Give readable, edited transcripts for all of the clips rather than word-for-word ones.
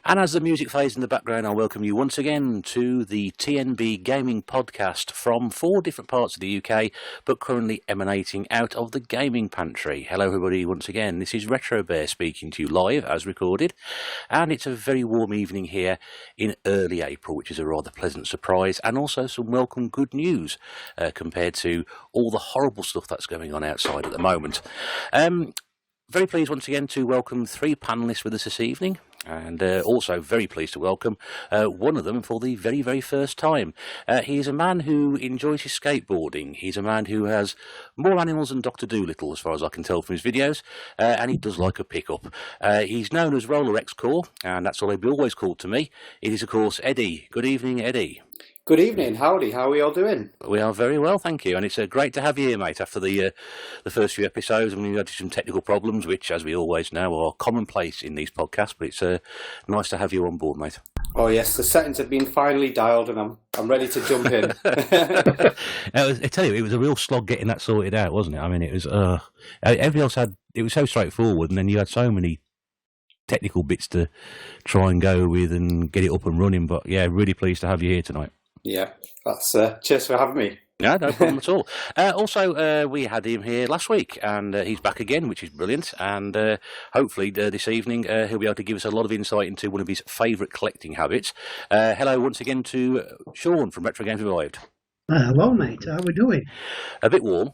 And as the music fades in the background, I welcome you once again to the tNb Gaming Podcast from 4 different parts of the UK, but currently emanating out of the Gaming Pantry. Hello everybody once again, this is Retro Bear speaking to you live as recorded, and it's a very warm evening here in early April, which is a rather pleasant surprise, and also some welcome good news compared to all the horrible stuff that's going on outside at the moment. Very pleased once again to welcome 3 panellists with us this evening, and also very pleased to welcome one of them for the very, very first time. He is a man who enjoys his skateboarding. He's a man who has more animals than Dr. Dolittle, as far as I can tell from his videos, and he does like a pickup. He's known as Rollercore, and that's all he'll be always called to me. It is, of course, Eddie. Good evening, Eddie. Good evening, howdy, how are we all doing? We are very well, thank you, and it's great to have you here, mate, after the first few episodes. I mean, we had some technical problems, which, as we always know, are commonplace in these podcasts, but it's nice to have you on board, mate. Oh yes, the settings have been finally dialed, and I'm ready to jump in. I tell you, it was a real slog getting that sorted out, wasn't it? I mean, it was, everything else it was so straightforward, and then you had so many technical bits to try and go with and get it up and running, but yeah, really pleased to have you here tonight. Yeah, that's cheers for having me. No problem at all. Also, we had him here last week, and he's back again, which is brilliant. And hopefully this evening he'll be able to give us a lot of insight into one of his favourite collecting habits. Hello once again to Sean from Retro Games Revived. Hello, mate. How are we doing? A bit warm.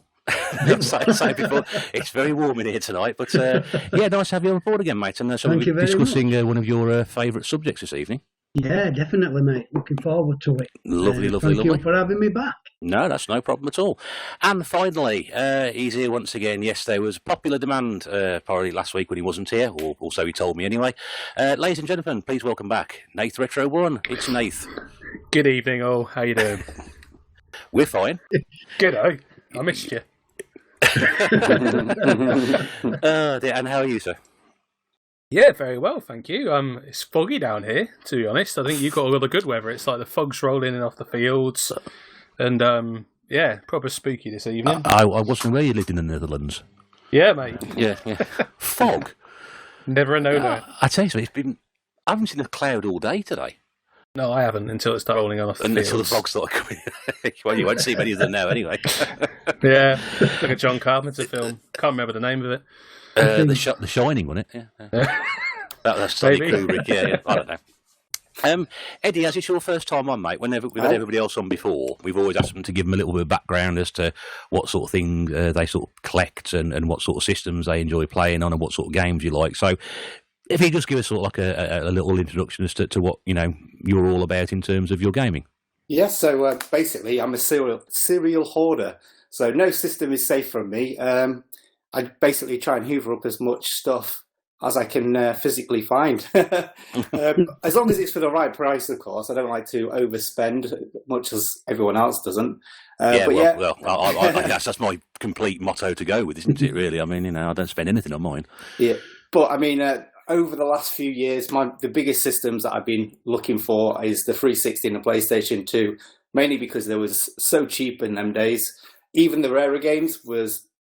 Say before, it's very warm in here tonight, but yeah, nice to have you on board again, mate. And so we're discussing one of your favourite subjects this evening. Yeah, definitely, mate. Looking forward to it. Lovely. Thank you for having me back. No, that's no problem at all. And finally, he's here once again. Yes, there was popular demand probably last week when he wasn't here, or so he told me anyway. Ladies and gentlemen, please welcome back Nath Retro 1. It's Nath. Good evening, all. How you doing? We're fine. G'day. I missed you. And how are you, sir? Yeah, very well, thank you. It's foggy down here, to be honest. I think you've got a lot of good weather. It's like the fog's rolling in off the fields, and yeah, proper spooky this evening. I wasn't aware you lived in the Netherlands. Yeah, mate. Yeah. Fog. Never a no-no. I tell you something. I haven't seen a cloud all day today. No, I haven't until it started rolling on off the fields. Until the fog started coming. Well, you won't see many of them now, anyway. Yeah, like a John Carpenter film. Can't remember the name of it. The Shining, wasn't it? Yeah. That's Stanley Kubrick. Yeah. I don't know. Eddie, as it's your first time on, mate, whenever we've had everybody else on before, we've always asked them to give them a little bit of background as to what sort of thing they sort of collect and what sort of systems they enjoy playing on and what sort of games you like. So if you just give us sort of like a little introduction as to what, you know, you're all about in terms of your gaming. Yeah, so basically I'm a serial hoarder, so no system is safe from me. I basically try and hoover up as much stuff as I can physically find. As long as it's for the right price, of course. I don't like to overspend, much as everyone else doesn't. That's my complete motto to go with, isn't it, really? I mean, you know, I don't spend anything on mine. Yeah, but I mean, over the last few years, the biggest systems that I've been looking for is the 360 and the PlayStation 2, mainly because they was so cheap in them days. Even the rarer games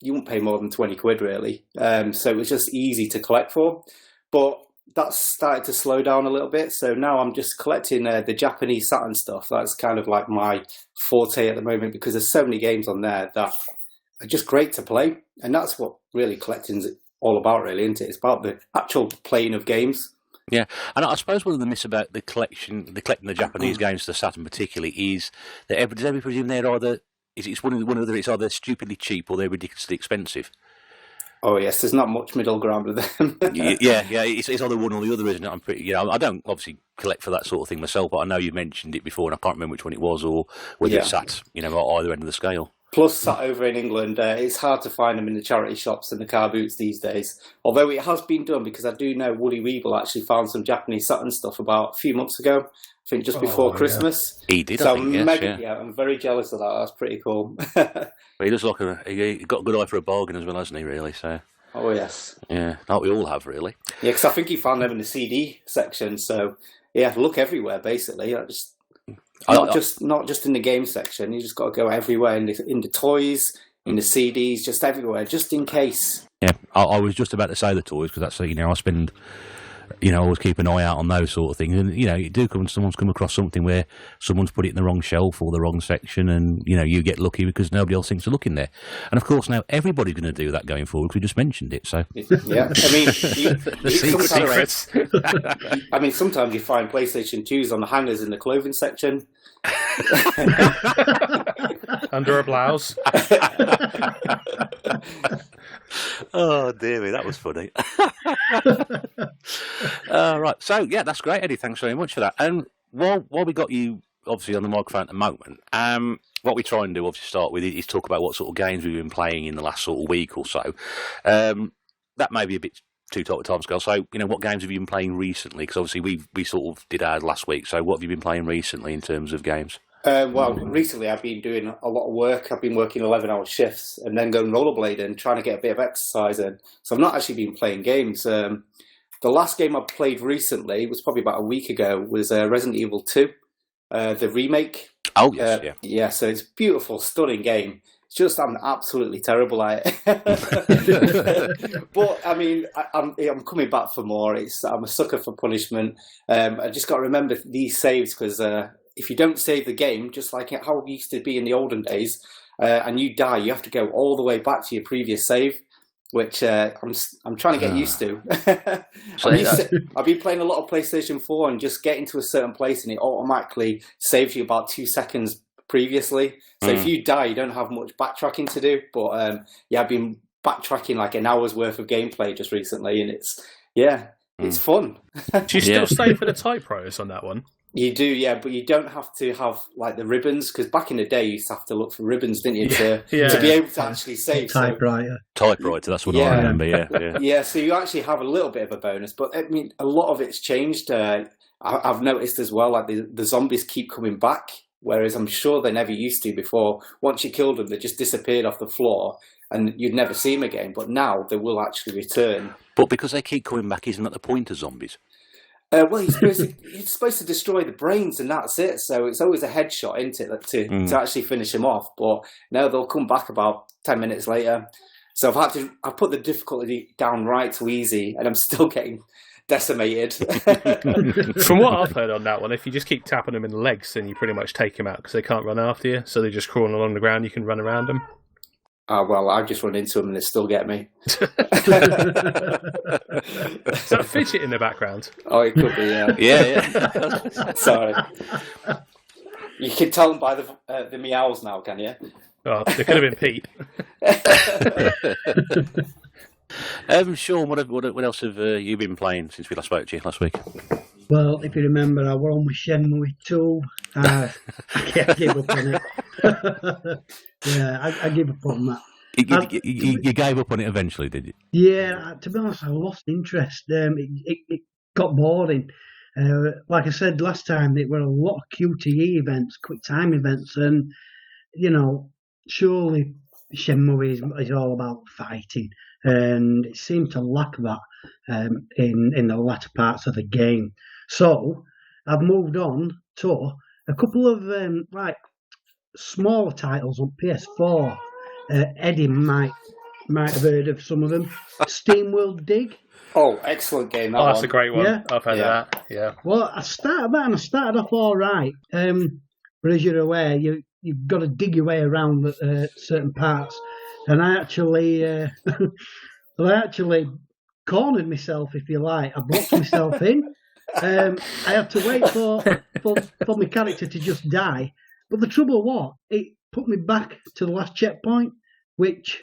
you wouldn't pay more than 20 quid, really. So it was just easy to collect for. But that's started to slow down a little bit. So now I'm just collecting the Japanese Saturn stuff. That's kind of like my forte at the moment because there's so many games on there that are just great to play. And that's what really collecting's all about, really, isn't it? It's about the actual playing of games. Yeah, and I suppose one of the myths about collecting the Japanese games to the Saturn particularly is that everybody presume they're either... It's one of it's either stupidly cheap or they're ridiculously expensive. Oh yes, there's not much middle ground with them. yeah, it's either one or the other, isn't it? I don't obviously collect for that sort of thing myself, but I know you mentioned it before, and I can't remember which one it was or whether it's at at either end of the scale. Plus, sat over in England, it's hard to find them in the charity shops and the car boots these days. Although it has been done, because I do know Woody Weeble actually found some Japanese Saturn stuff about a few months ago. I think just before Christmas. Yeah. He did, so I think, yes. I'm very jealous of that. That's pretty cool. Well, he does look he got a good eye for a bargain as well, hasn't he, really? So. Oh, yes. Yeah, like we all have, really. Yeah, because I think he found them in the CD section. So, yeah, look everywhere, basically. Not just in the game section. You just got to go everywhere, in the toys, in the CDs, just everywhere, just in case. Yeah, I was just about to say the toys, because that's, I spend always keep an eye out on those sort of things. And, you do someone's come across something where someone's put it in the wrong shelf or the wrong section, and, you get lucky because nobody else thinks to look in there. And, of course, now everybody's going to do that going forward because we just mentioned it. So yeah, I mean, secrets. I mean, sometimes you find PlayStation 2s on the hangers in the clothing section. Under a blouse. Oh dear me, that was funny. Right, so yeah, that's great, Eddie. Thanks very much for that. And while we got you obviously on the microphone at the moment, what we try and do, obviously, start with is talk about what sort of games we've been playing in the last sort of week or so. That may be a bit too tight a timescale. So, what games have you been playing recently? Because obviously we sort of did ours last week. So, what have you been playing recently in terms of games? Well, recently I've been doing a lot of work. I've been working 11-hour shifts and then going rollerblading, trying to get a bit of exercise in. So I've not actually been playing games. The last game I played recently was probably about a week ago. Was Resident Evil 2, the remake. Oh yes, yeah. Yeah, so it's a beautiful, stunning game. It's just I'm absolutely terrible at it. But I mean, I'm coming back for more. I'm a sucker for punishment. I just got to remember these saves because if you don't save the game, just like how it used to be in the olden days, and you die, you have to go all the way back to your previous save, which I'm trying to get used to. I've been playing a lot of PlayStation 4 and just getting to a certain place and it automatically saves you about 2 seconds previously. So if you die, you don't have much backtracking to do. But I've been backtracking like an hour's worth of gameplay just recently, and it's fun. Do you still stay for the typewriters on that one? You do, yeah, but you don't have to have like the ribbons, because back in the day you used to have to look for ribbons, didn't you, to be able to actually save. Typewriter, that's what I remember. Yeah. So you actually have a little bit of a bonus, but I mean, a lot of it's changed. I've noticed as well, like the zombies keep coming back, whereas I'm sure they never used to before. Once you killed them, they just disappeared off the floor, and you'd never see them again. But now they will actually return. But because they keep coming back, isn't that the point of zombies? Well, you're supposed to destroy the brains, and that's it. So it's always a headshot, isn't it, to actually finish them off. But no, they'll come back about 10 minutes later. So I've put the difficulty down right to easy, and I'm still getting decimated. From what I've heard on that one, if you just keep tapping them in the legs, then you pretty much take them out because they can't run after you. So they're just crawling along the ground. You can run around them. Oh, well, I just run into them and they still get me. Is that fidget in the background? Oh, it could be, yeah. Yeah. Sorry. You can tell them by the meows now, can you? Oh, they could have been Pete. Sean, what else have you been playing since we last spoke to you last week? Well, if you remember, I were on with Shenmue 2. I gave up on it. I gave up on that. You gave up on it eventually, did you? Yeah, to be honest, I lost interest. It got boring. Like I said last time, there were a lot of QTE events, quick time events, and, surely Shenmue is all about fighting, and it seemed to lack that in the latter parts of the game. So I've moved on to a couple of smaller titles on PS4. Eddie might have heard of some of them. SteamWorld Dig. Oh, excellent game! That's a great one. Yeah? I've heard of that. Yeah. Well, I started that and I started off all right. But as you're aware, you've got to dig your way around certain parts, and I actually cornered myself, if you like. I blocked myself in. I had to wait for my character to just die. But the trouble was, it put me back to the last checkpoint, which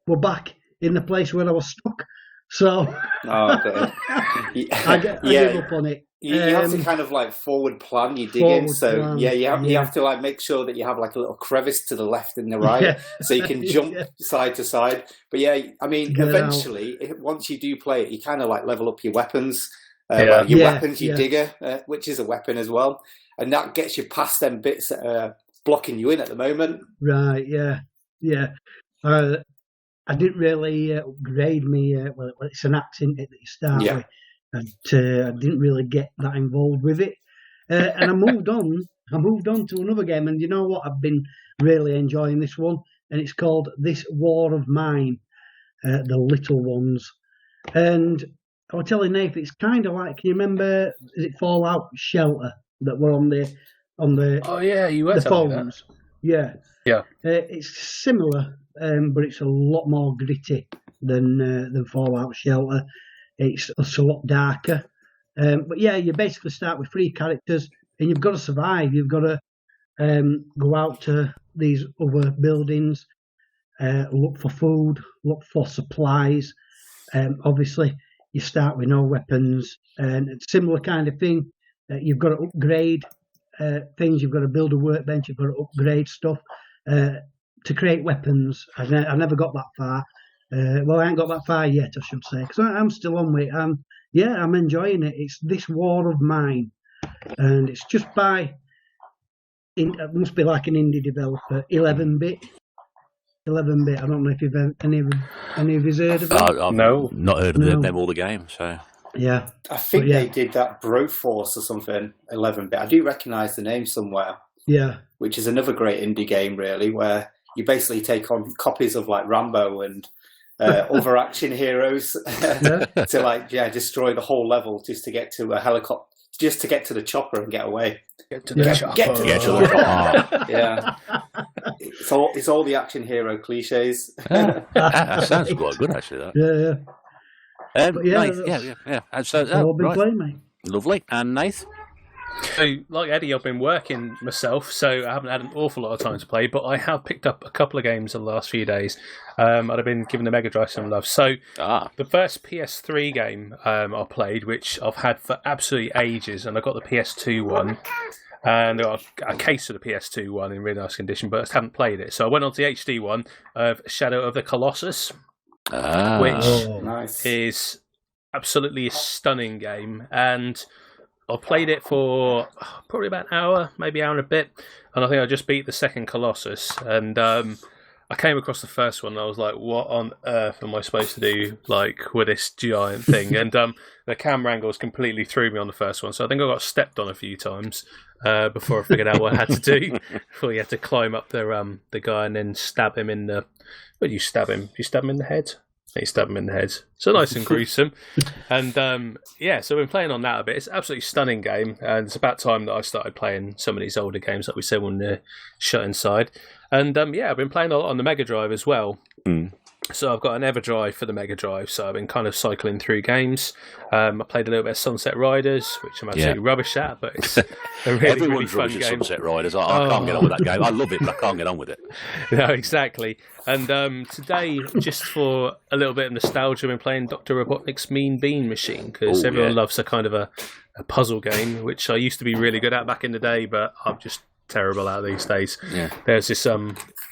were back in the place where I was stuck. So I gave up on it. You have to kind of like forward plan your digging. So you have to like make sure that you have like a little crevice to the left and the right, so you can jump side to side. But I mean, eventually, once you do play it, you kind of like level up your weapons. Weapons, your digger, which is a weapon as well, and that gets you past them bits that are blocking you in at the moment. Right? Yeah. I didn't really upgrade me. Well, it's an axe in it that you start with, and I didn't really get that involved with it. And I moved on. I moved on to another game, and you know what? I've been really enjoying this one, and it's called This War of Mine, the Little Ones, and I was telling Nathan, it's kind of like, can you remember, is it Fallout Shelter that were on the Oh yeah, you were the telling me phones? Yeah. It's similar, but it's a lot more gritty than Fallout Shelter. It's a lot darker. But yeah, you basically start with 3 characters, and you've got to survive. You've got to go out to these other buildings, look for food, look for supplies. Obviously, you start with no weapons, and it's a similar kind of thing. You've got to upgrade things. You've got to build a workbench. You've got to upgrade stuff to create weapons. I never got that far. Well, I ain't got that far yet, I should say, because I'm still on with it. Yeah, I'm enjoying it. It's This War of Mine, and it's just it must be like an indie developer, 11-bit. 11-bit. I don't know if you've any of you heard of it. I've not heard of them all the game. So yeah, I think they did that Broforce or something. 11-bit. I do recognise the name somewhere. Yeah, which is another great indie game, really, where you basically take on copies of like Rambo and other action heroes to destroy the whole level just to get to a helicopter, just to get to the chopper and get away. Get to the chopper. Yeah. It's all the action hero cliches. That sounds quite good, actually. That. Yeah. And so, I've been playing, mate. Lovely. And Nath? So, like Eddie, I've been working myself, so I haven't had an awful lot of time to play, but I have picked up a couple of games in the last few days. I've been giving the Mega Drive some love. So, the first PS3 game I played, which I've had for absolutely ages, and I got the PS2 one, and I got a case of the PS2 one in really nice condition, but I just haven't played it. So I went on to the HD one of Shadow of the Colossus, which is absolutely a stunning game, and I played it for probably about an hour, maybe hour and a bit, and I think I just beat the second Colossus, and I came across the first one, and I was like, what on earth am I supposed to do, like, with this giant thing? And the camera angles completely threw me on the first one, so I think I got stepped on a few times before I figured out what I had to do. Before you had to climb up the guy and then stab him in the... Where do you stab him? Do you stab him in the head? He stabbed him in the head. So nice and gruesome. And so I've been playing on that a bit. It's an absolutely stunning game, and it's about time that I started playing some of these older games, like we said, when they're shut inside. And I've been playing a lot on the Mega Drive as well. So I've got an EverDrive for the Mega Drive, so I've been kind of cycling through games. I played a little bit of Sunset Riders, which I'm absolutely rubbish at, but it's a really, really fun game. Sunset Riders. I can't get on with that game. I love it, but I can't get on with it. No, exactly. And today, just for a little bit of nostalgia, I've been playing Dr. Robotnik's Mean Bean Machine, because everyone loves a kind of a puzzle game, which I used to be really good at back in the day, but I'm just terrible at these days. Yeah. There's this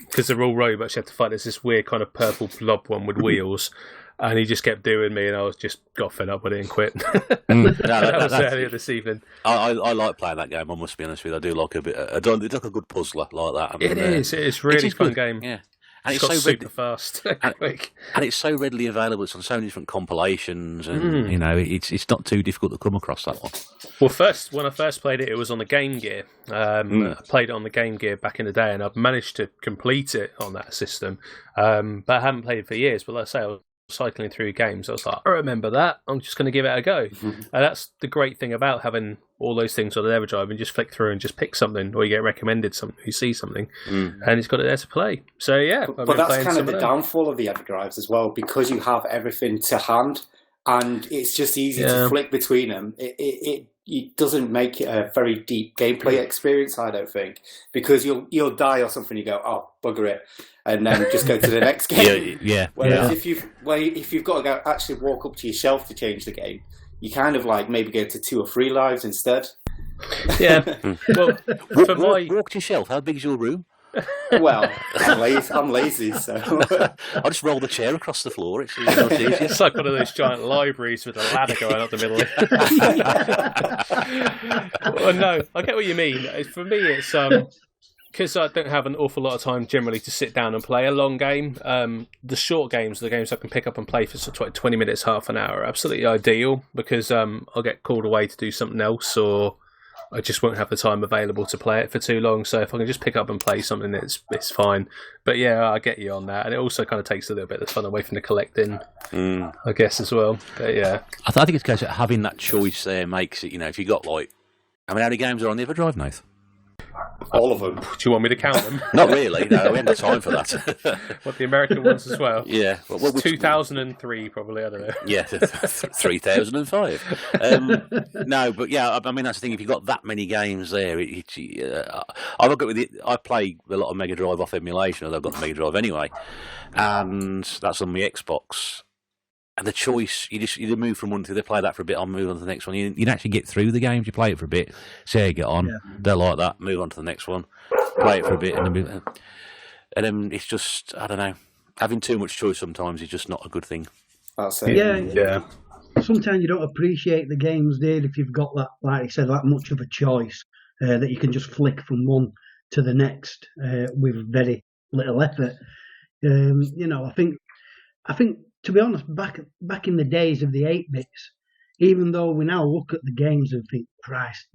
because they're all robots, you have to fight. There's this weird kind of purple blob one with wheels, and he just kept doing me, and I was just got fed up with it and quit. That was earlier this evening. I like playing that game. I must be honest with you. I do like a bit. It's like a good puzzler like that. I mean, It's really fun game. Yeah. And it's so super fast, quick, and it's so readily available. It's on so many different compilations, and it's not too difficult to come across that one. Well, when I first played it, it was on the Game Gear. I played it on the Game Gear back in the day, and I've managed to complete it on that system. But I haven't played it for years. But like I say, I was cycling through games. I was like, I remember that. I'm just going to give it a go. And that's the great thing about having all those things on the EverDrive, and just flick through and just pick something, or you get recommended something, you see something, and it's got it there to play. So yeah, but that's kind of the downfall of the EverDrives as well, because you have everything to hand, and it's just easy to flick between them. It doesn't make it a very deep gameplay experience, I don't think, because you'll die or something. You go, oh, bugger it, and then just go to the next game. Whereas if you've got to go actually walk up to your shelf to change the game, you kind of like maybe go to 2 or 3 lives instead. Yeah. Well, walk to your shelf. How big is your room? Well, I'm lazy, so I'll just roll the chair across the floor. It's easier. It's like one of those giant libraries with a ladder going up the middle. Well, no, I get what you mean. For me, it's because I don't have an awful lot of time generally to sit down and play a long game. The short games, the games I can pick up and play for sort of 20 minutes, half an hour, are absolutely ideal, because I'll get called away to do something else, or I just won't have the time available to play it for too long. So if I can just pick up and play something, it's fine. But yeah, I get you on that, and it also kind of takes a little bit of the fun away from the collecting, I guess, as well. But yeah, I think it's a case of having that choice there makes it. If you got how many games are on the Everdrive, Nath? All of them. Do you want me to count them? Not really. No, we haven't got time for that. What, the American ones as well? Yeah. Well, 2003, probably. I don't know. Yeah, 3005. No, but yeah, I mean that's the thing. If you've got that many games there, I've got I play a lot of Mega Drive off emulation, although I've got the Mega Drive anyway, and that's on my Xbox. And the choice, you move from one to the other, play that for a bit, I'll move on to the next one. You'd actually get through the games, you play it for a bit, see how you get on, don't like that, move on to the next one, play it for a bit, and then it's just, I don't know, having too much choice sometimes is just not a good thing. That's it. Yeah. Sometimes you don't appreciate the games, Dave, if you've got that, like you said, that much of a choice that you can just flick from one to the next with very little effort. I think, to be honest, back in the days of the 8-bits, even though we now look at the games and think, Christ,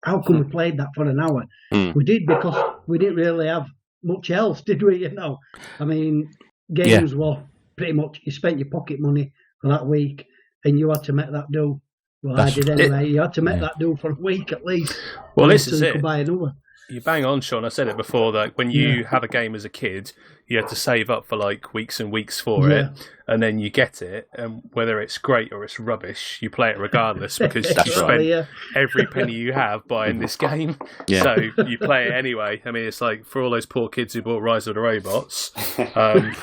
how come we played that for an hour? We did because we didn't really have much else, did we? I mean, games were pretty much, you spent your pocket money for that week and you had to make that do. Well, I did anyway. You had to make that do for a week at least. Well, this is it. You could buy another. You bang on, Sean. I said it before that when you have a game as a kid, you have to save up for like weeks and weeks for it, and then you get it, and whether it's great or it's rubbish, you play it regardless because you spent every penny you have buying this game. Yeah. So you play it anyway. I mean, it's like for all those poor kids who bought Rise of the Robots, I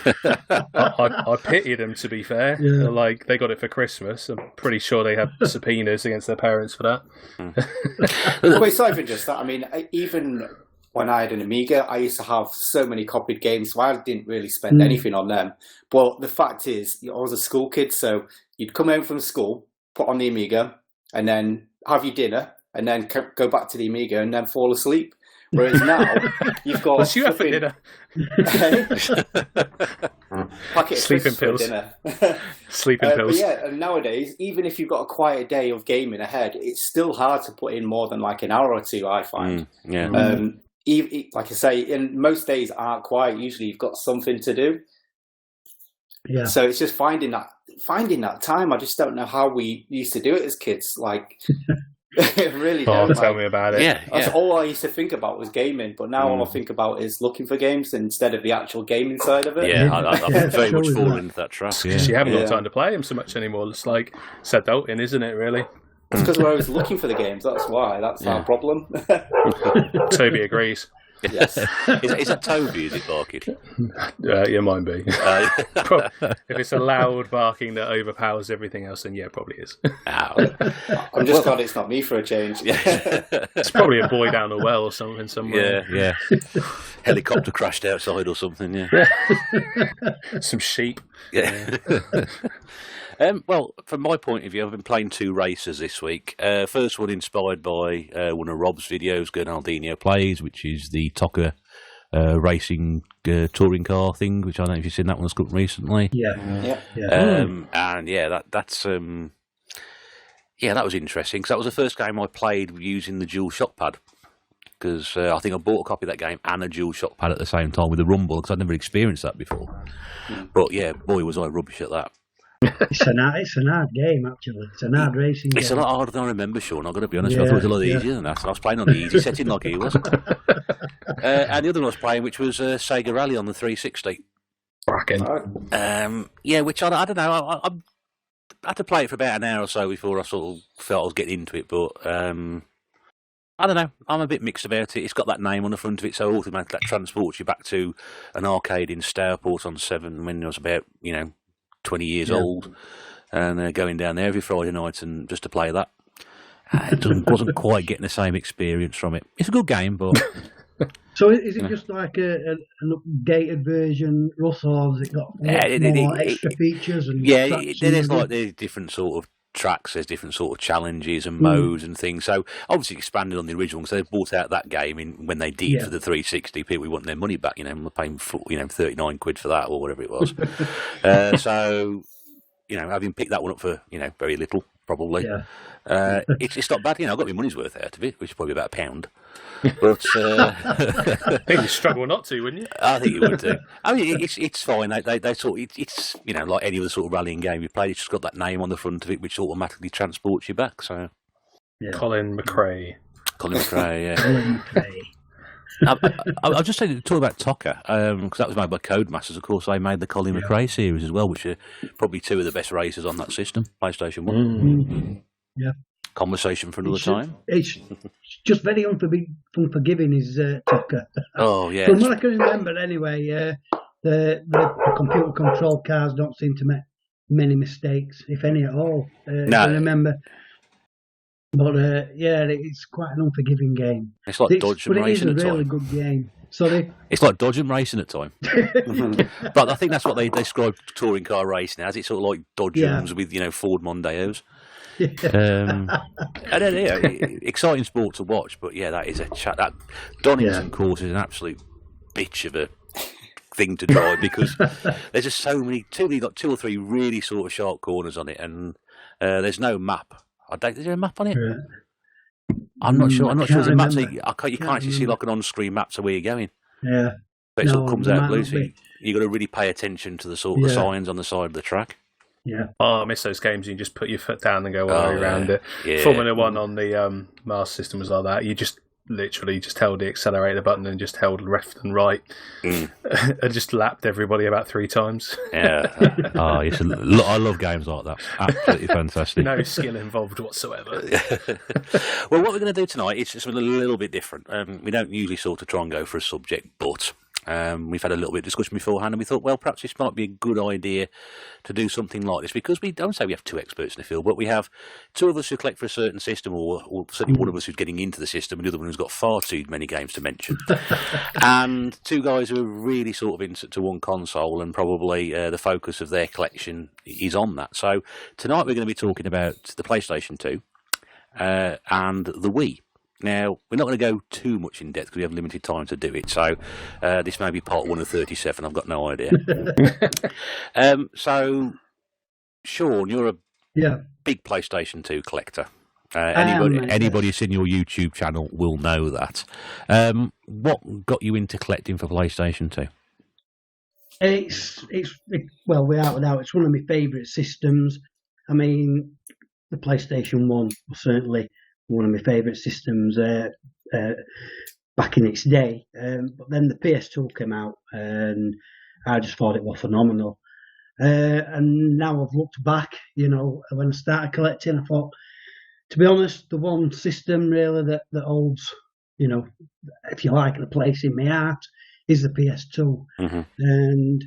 pity them, to be fair. Yeah. Like, they got it for Christmas. I'm pretty sure they had subpoenas against their parents for that. Well, it's not even just that. I mean, even when I had an Amiga, I used to have so many copied games, so I didn't really spend anything on them. But the fact is, I was a school kid, so you'd come home from school, put on the Amiga, and then have your dinner, and then go back to the Amiga, and then fall asleep. Whereas now, you've got... What's you have for dinner? Packet of sleeping pills. Dinner. Sleeping pills. But yeah, and nowadays, even if you've got a quiet day of gaming ahead, it's still hard to put in more than like an hour or two, I find. Like I say, and most days aren't quiet. Usually you've got something to do. Yeah. So it's just finding that time. I just don't know how we used to do it as kids. Like, really don't. Tell me about it. Yeah. That's all I used to think about was gaming. But now all I think about is looking for games instead of the actual gaming side of it. Yeah, I've very much fallen into that trap. Because you haven't got time to play them so much anymore. It's like adulting, isn't it, really? It's because we're always looking for the games. That's why. That's our problem. Toby agrees. Yes. Is that Toby, is it barking? It might be. If it's a loud barking that overpowers everything else, then yeah, it probably is. Ow. I'm just glad it's not me for a change. It's probably a boy down a well or something somewhere. Yeah. Helicopter crashed outside or something, yeah. Some sheep. Yeah. Well, from my point of view, I've been playing 2 races this week. First one inspired by one of Rob's videos, Gernaldinho Plays, which is the TOCA racing touring car thing, which I don't know if you've seen that one that's come up recently. Yeah. And yeah, that was interesting, because that was the first game I played using the dual shock pad. Because I think I bought a copy of that game and a dual shock pad at the same time with the rumble, because I'd never experienced that before. But yeah, boy, was I rubbish at that. It's an hard game, actually. It's an hard racing game. It's a lot harder than I remember, Sean. I've got to be honest. I thought it was a lot easier than that. I was playing on the easy setting like he was. And the other one I was playing, which was Sega Rally on the 360. Which I don't know. I had to play it for about an hour or so before I sort of felt I was getting into it. But I don't know. I'm a bit mixed about it. It's got that name on the front of it, so automatically that transports you back to an arcade in Stourport on 7 when I was about, 20 years old, and going down there every Friday night and just to play that. It wasn't quite getting the same experience from it. It's a good game, but... So is it just like an updated version, Russ, or has it got more extra features? And there's like the different sort of tracks, there's different sort of challenges and modes and things. So obviously expanded on the original, because they bought out that game when they did for the 360. People want their money back, we're paying £39 for that or whatever it was. So having picked that one up for very little, probably. Yeah. It's not bad, I got my money's worth out of it, which is probably about £1. But I think you'd struggle not to, wouldn't you? I think you would do. I mean, it's fine. They sort it's like any other sort of rallying game you play. It's just got that name on the front of it, which automatically transports you back. So, Yeah. Colin McRae, yeah. Colin McRae. I'll just say, talk about Tocker, because that was made by Codemasters. Of course, they made the Colin McRae series as well, which are probably two of the best racers on that system, PlayStation 1. Yeah. Conversation for another time. It's just very unforgiving, is Tucker. Oh, yeah. From what I can remember, anyway, the computer control cars don't seem to make many mistakes, if any at all. No. I remember. But it's quite an unforgiving game. It's like dodging racing at But it is a really time. good game. Sorry? It's like dodging racing at time. But I think that's what they describe touring car racing as. It's sort of like dodgems with, Ford Mondeos. And then, exciting sport to watch, but that is a chat. That Donington course is an absolute bitch of a thing to drive because there's just so many. You've got 2 or 3 really sort of sharp corners on it, and there's no map. Is there a map on it? Yeah. I'm not sure. I'm not sure there's a map. So remember. you can't actually see like an on-screen map to where you're going. Yeah. But it sort of No, comes there out might blue. not So be. you got to really pay attention to the sort of the signs on the side of the track. Yeah. Oh, I miss those games. You just put your foot down and go all the way around it. Yeah. Formula One on the Mars system was like that. You just literally just held the accelerator button and just held left and right, and just lapped everybody about 3 times. Yeah. I love games like that. Absolutely fantastic. No skill involved whatsoever. Well, what we're going to do tonight is just a little bit different. We don't usually sort of try and go for a subject, but we've had a little bit of discussion beforehand, and we thought, well, perhaps this might be a good idea to do something like this, because we don't say we have 2 experts in the field, but we have 2 of us who collect for a certain system, or certainly one of us who's getting into the system, and the other one who's got far too many games to mention, and 2 guys who are really sort of into one console, and probably the focus of their collection is on that. So tonight we're going to be talking about the PlayStation 2 and the Wii. Now, we're not going to go too much in depth because we have limited time to do it, so this may be part 1 of 37, I've got no idea. So, Sean, you're a big PlayStation 2 collector. Anybody who's seen your YouTube channel will know that. What got you into collecting for PlayStation 2? It's without a doubt, it's one of my favourite systems. I mean, the PlayStation 1 was certainly one of my favourite systems back in its day. But then the PS2 came out, and I just thought it was phenomenal. And now I've looked back, when I started collecting, I thought, to be honest, the one system really that holds, if you like, the place in my heart is the PS2. Mm-hmm. And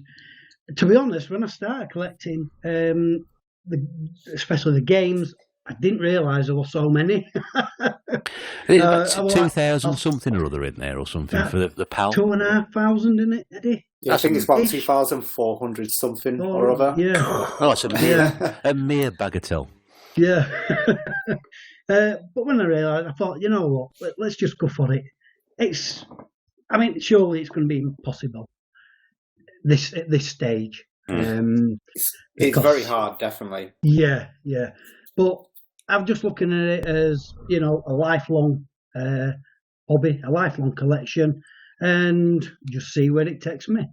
to be honest, when I started collecting, especially the games, I didn't realise there were so many. 2,000 something or other in there or something for the PAL. 2,500 in it, Eddie? Yeah, I think it's about 2,400 something or other. Yeah. Oh, it's a mere bagatelle. Yeah. But when I realised, I thought, you know what, let's just go for it. Surely it's going to be impossible at this stage. It's very hard, definitely. Yeah. But I'm just looking at it as, a lifelong hobby, a lifelong collection, and just see where it takes me.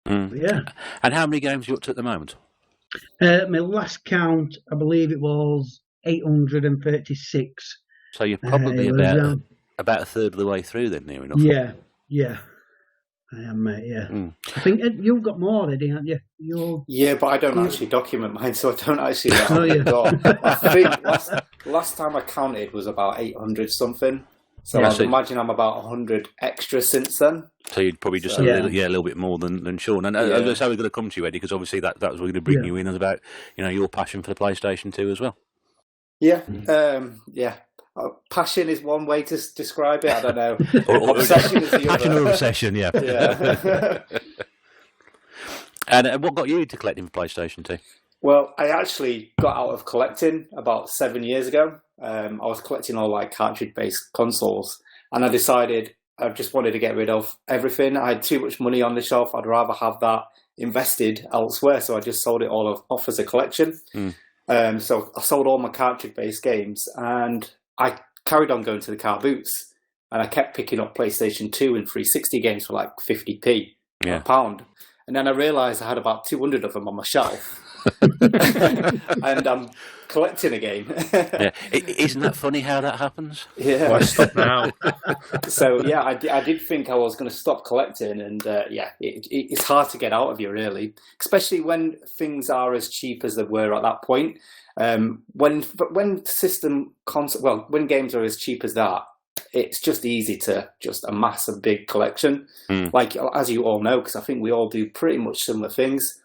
Yeah. And how many games are you up to at the moment? My last count, I believe it was 836. So you're probably about a third of the way through then, near enough. Yeah. I am, mate, yeah. I think you've got more already, haven't you? Yeah, but I don't actually document mine, so I don't actually know how many I've got. I think last time I counted was about 800 something. So I imagine I'm about 100 extra since then. So you'd probably just a little bit more than Sean. And that's how we're going to come to you, Eddie, because obviously that was going to bring you in as about your passion for the PlayStation 2 as well. Yeah, passion is one way to describe it. I don't know. Or obsession is the other. Passion or obsession, yeah. And what got you into collecting for PlayStation 2? Well, I actually got out of collecting about 7 years ago. I was collecting all cartridge-based consoles, and I decided I just wanted to get rid of everything. I had too much money on the shelf. I'd rather have that invested elsewhere, so I just sold it all off as a collection. So I sold all my cartridge-based games, and I carried on going to the car boots, and I kept picking up PlayStation 2 and 360 games for like 50p, a pound. And then I realised I had about 200 of them on my shelf. And I'm collecting again. Isn't that funny how that happens? Yeah. Why stop now? So, yeah, I did think I was going to stop collecting, and it's hard to get out of you, really, especially when things are as cheap as they were at that point. When games are as cheap as that, it's just easy to just amass a big collection. Like, as you all know, because I think we all do pretty much similar things.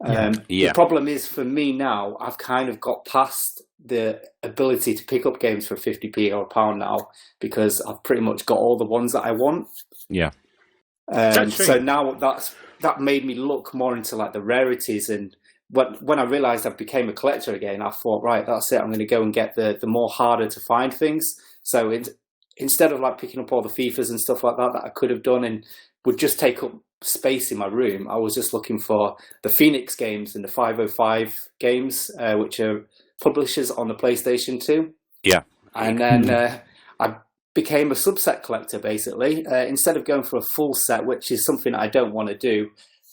The problem is, for me now, I've kind of got past the ability to pick up games for 50p or a pound now, because I've pretty much got all the ones that I want. Yeah. So now that made me look more into like the rarities, and when I realised I became a collector again, I thought, right, that's it. I'm going to go and get the more harder to find things. So instead of like picking up all the FIFAs and stuff like that I could have done and would just take up space in my room, I was just looking for the Phoenix games and the 505 games, which are publishers on the PlayStation 2. Yeah. And then I became a subset collector, basically. Instead of going for a full set, which is something I don't want to do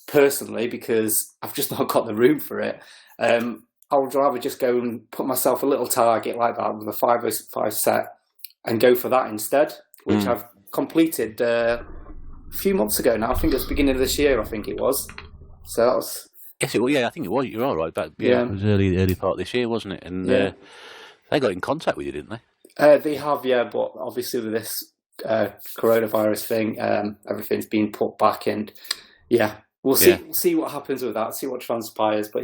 personally because I've just not got the room for it, I would rather just go and put myself a little target like that with a 505 set and go for that instead, which I've completed a few months ago now. I think it was beginning of this year, I think it was. So that was... Yes, it was. Yeah, I think it was. You're all right. But it was early part of this year, wasn't it? And they got in contact with you, didn't they? They have, but obviously with this coronavirus thing, everything's been put back, and we'll see what happens with that, see what transpires. But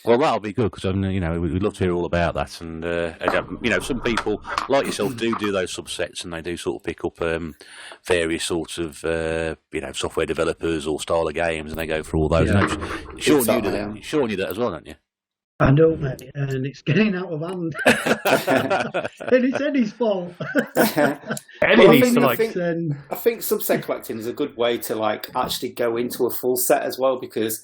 well, that'll be good, because we'd love to hear all about that. And some people like yourself do those subsets, and they do sort of pick up various sorts of software developers or style of games, and they go for all those. Sean, you do that. Sean, you do that as well, don't you? I don't, mate, and it's getting out of hand. And it's Eddie's fault. I think subset collecting is a good way to like actually go into a full set as well, because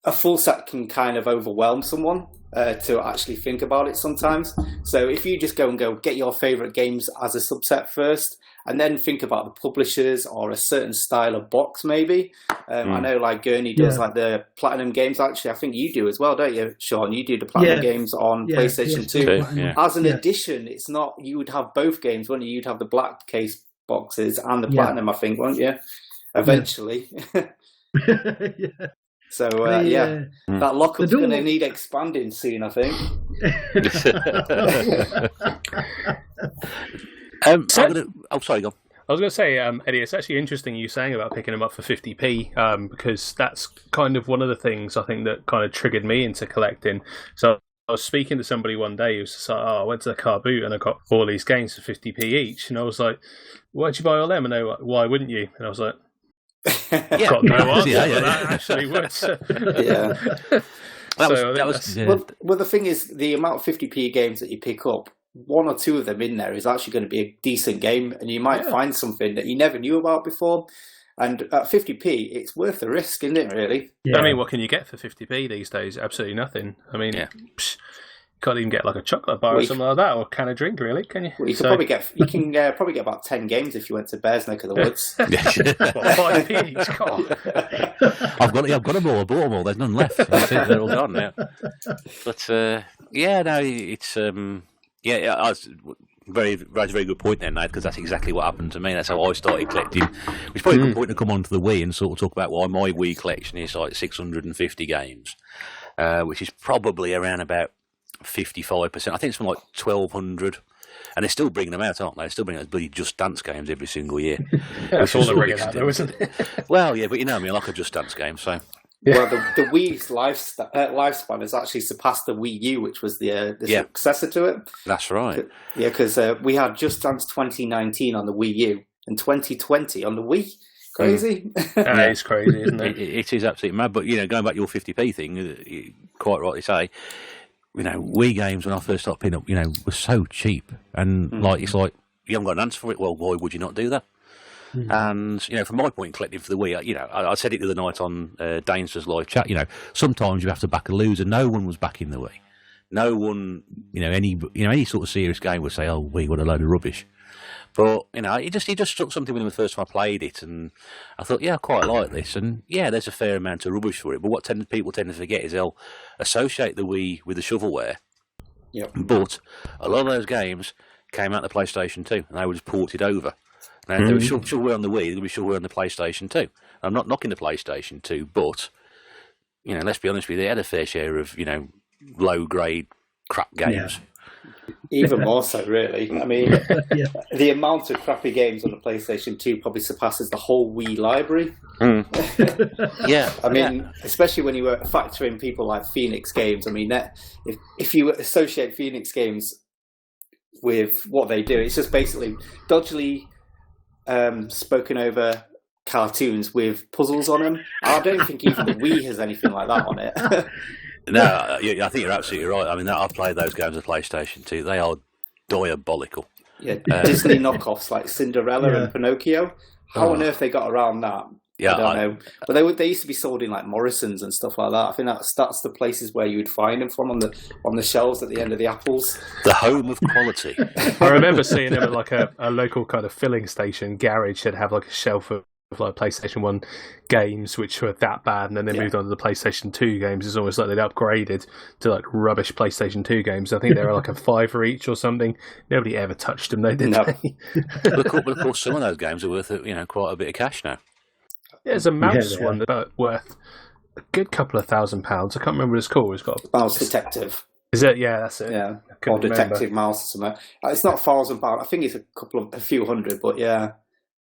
a full set can kind of overwhelm someone to actually think about it sometimes. So if you just go get your favourite games as a subset first, and then think about the publishers or a certain style of box, maybe. I know like Gurney does like the Platinum games. Actually, I think you do as well, don't you, Sean? You do the Platinum games on PlayStation 2. As an addition, it's not, you would have both games, wouldn't you? You'd have the black case boxes and the Platinum, I think, won't you? Eventually. So, that lockup's going to need expanding soon, I think. Sorry, go on. I was going to say, Eddie, it's actually interesting you saying about picking them up for 50p, because that's kind of one of the things I think that kind of triggered me into collecting. So I was speaking to somebody one day who was just like, I went to the car boot and I got all these games for 50p each. And I was like, why'd you buy all them? And they were like, why wouldn't you? And I was like, I've got no answer for that, actually. Well, the thing is, the amount of 50p games that you pick up, one or two of them in there is actually going to be a decent game, and you might find something that you never knew about before. And at 50p, it's worth the risk, isn't it, really? I mean, what can you get for 50p these days? Absolutely nothing. I mean, you can't even get like a chocolate bar or something like that, or a can of drink, really, can you? Well, you can probably get about 10 games if you went to Bear's Neck of the Woods. 5p each, I've got them all. I bought them all. There's none left. They're all gone now. But it's very good point there, Nate, because that's exactly what happened to me. That's how I started collecting. It's probably a good point to come on to the Wii and sort of talk about why my Wii collection is like 650 games, which is probably around about 55%. I think it's from like 1,200, and they're still bringing them out, aren't they? They're still bringing out bloody Just Dance games every single year. That's all they're bringing out, though, isn't it? Well, yeah, but you know what I mean, I like a Just Dance game, so... Well, the Wii's lifespan has actually surpassed the Wii U, which was the successor to it. That's right. Yeah, because we had Just Dance 2019 on the Wii U and 2020 on the Wii. Crazy. That is crazy, isn't it? It is absolutely mad. But, going back to your 50p thing, you quite rightly say, Wii games, when I first started picking up, were so cheap. And, it's like, you haven't got an answer for it. Well, why would you not do that? And, from my point, collecting for the Wii, I said it the other night on Danester's live chat, sometimes you have to back a loser. No one was backing the Wii. No one, any sort of serious game would say, oh, Wii, what a load of rubbish. But, it just struck something with me the first time I played it, and I thought, yeah, I quite like this. And, yeah, there's a fair amount of rubbish for it. But what people tend to forget is they'll associate the Wii with the shovelware. Yep. But a lot of those games came out of the PlayStation 2, and they were just ported over. Now, there was shovelware on the Wii, there was shovelware on the PlayStation 2. I'm not knocking the PlayStation 2, but, let's be honest with you, they had a fair share of, low-grade crap games. Yeah. Even more so, really. I mean, the amount of crappy games on the PlayStation 2 probably surpasses the whole Wii library. Yeah. I mean, especially when you factor in people like Phoenix Games. I mean, if you associate Phoenix Games with what they do, it's just basically dodgily spoken over cartoons with puzzles on them. I don't think even the Wii has anything like that on it. No, I think you're absolutely right. I mean, I've played those games on PlayStation 2. They are diabolical. Yeah, Disney knockoffs like Cinderella and Pinocchio. How on earth they got around that? Yeah, I don't know. But they used to be sold in like Morrison's and stuff like that. I think that's the places where you would find them from, on the shelves at the end of the apples. The home of quality. I remember seeing them at like a local kind of filling station garage that have like a shelf of like PlayStation 1 games which were that bad, and then they moved on to the PlayStation 2 games. It's almost like they'd upgraded to like rubbish PlayStation 2 games. I think they were like a $5 each or something. Nobody ever touched them, though, did they? But of course, some of those games are worth quite a bit of cash now. Yeah, there's a mouse one that's worth a good couple of £1,000. I can't remember what it's called. It's got Mouse Detective. Is it? Yeah, that's it. Yeah, or Detective Mouse or something. It's not £1,000. I think it's a few hundred, but yeah.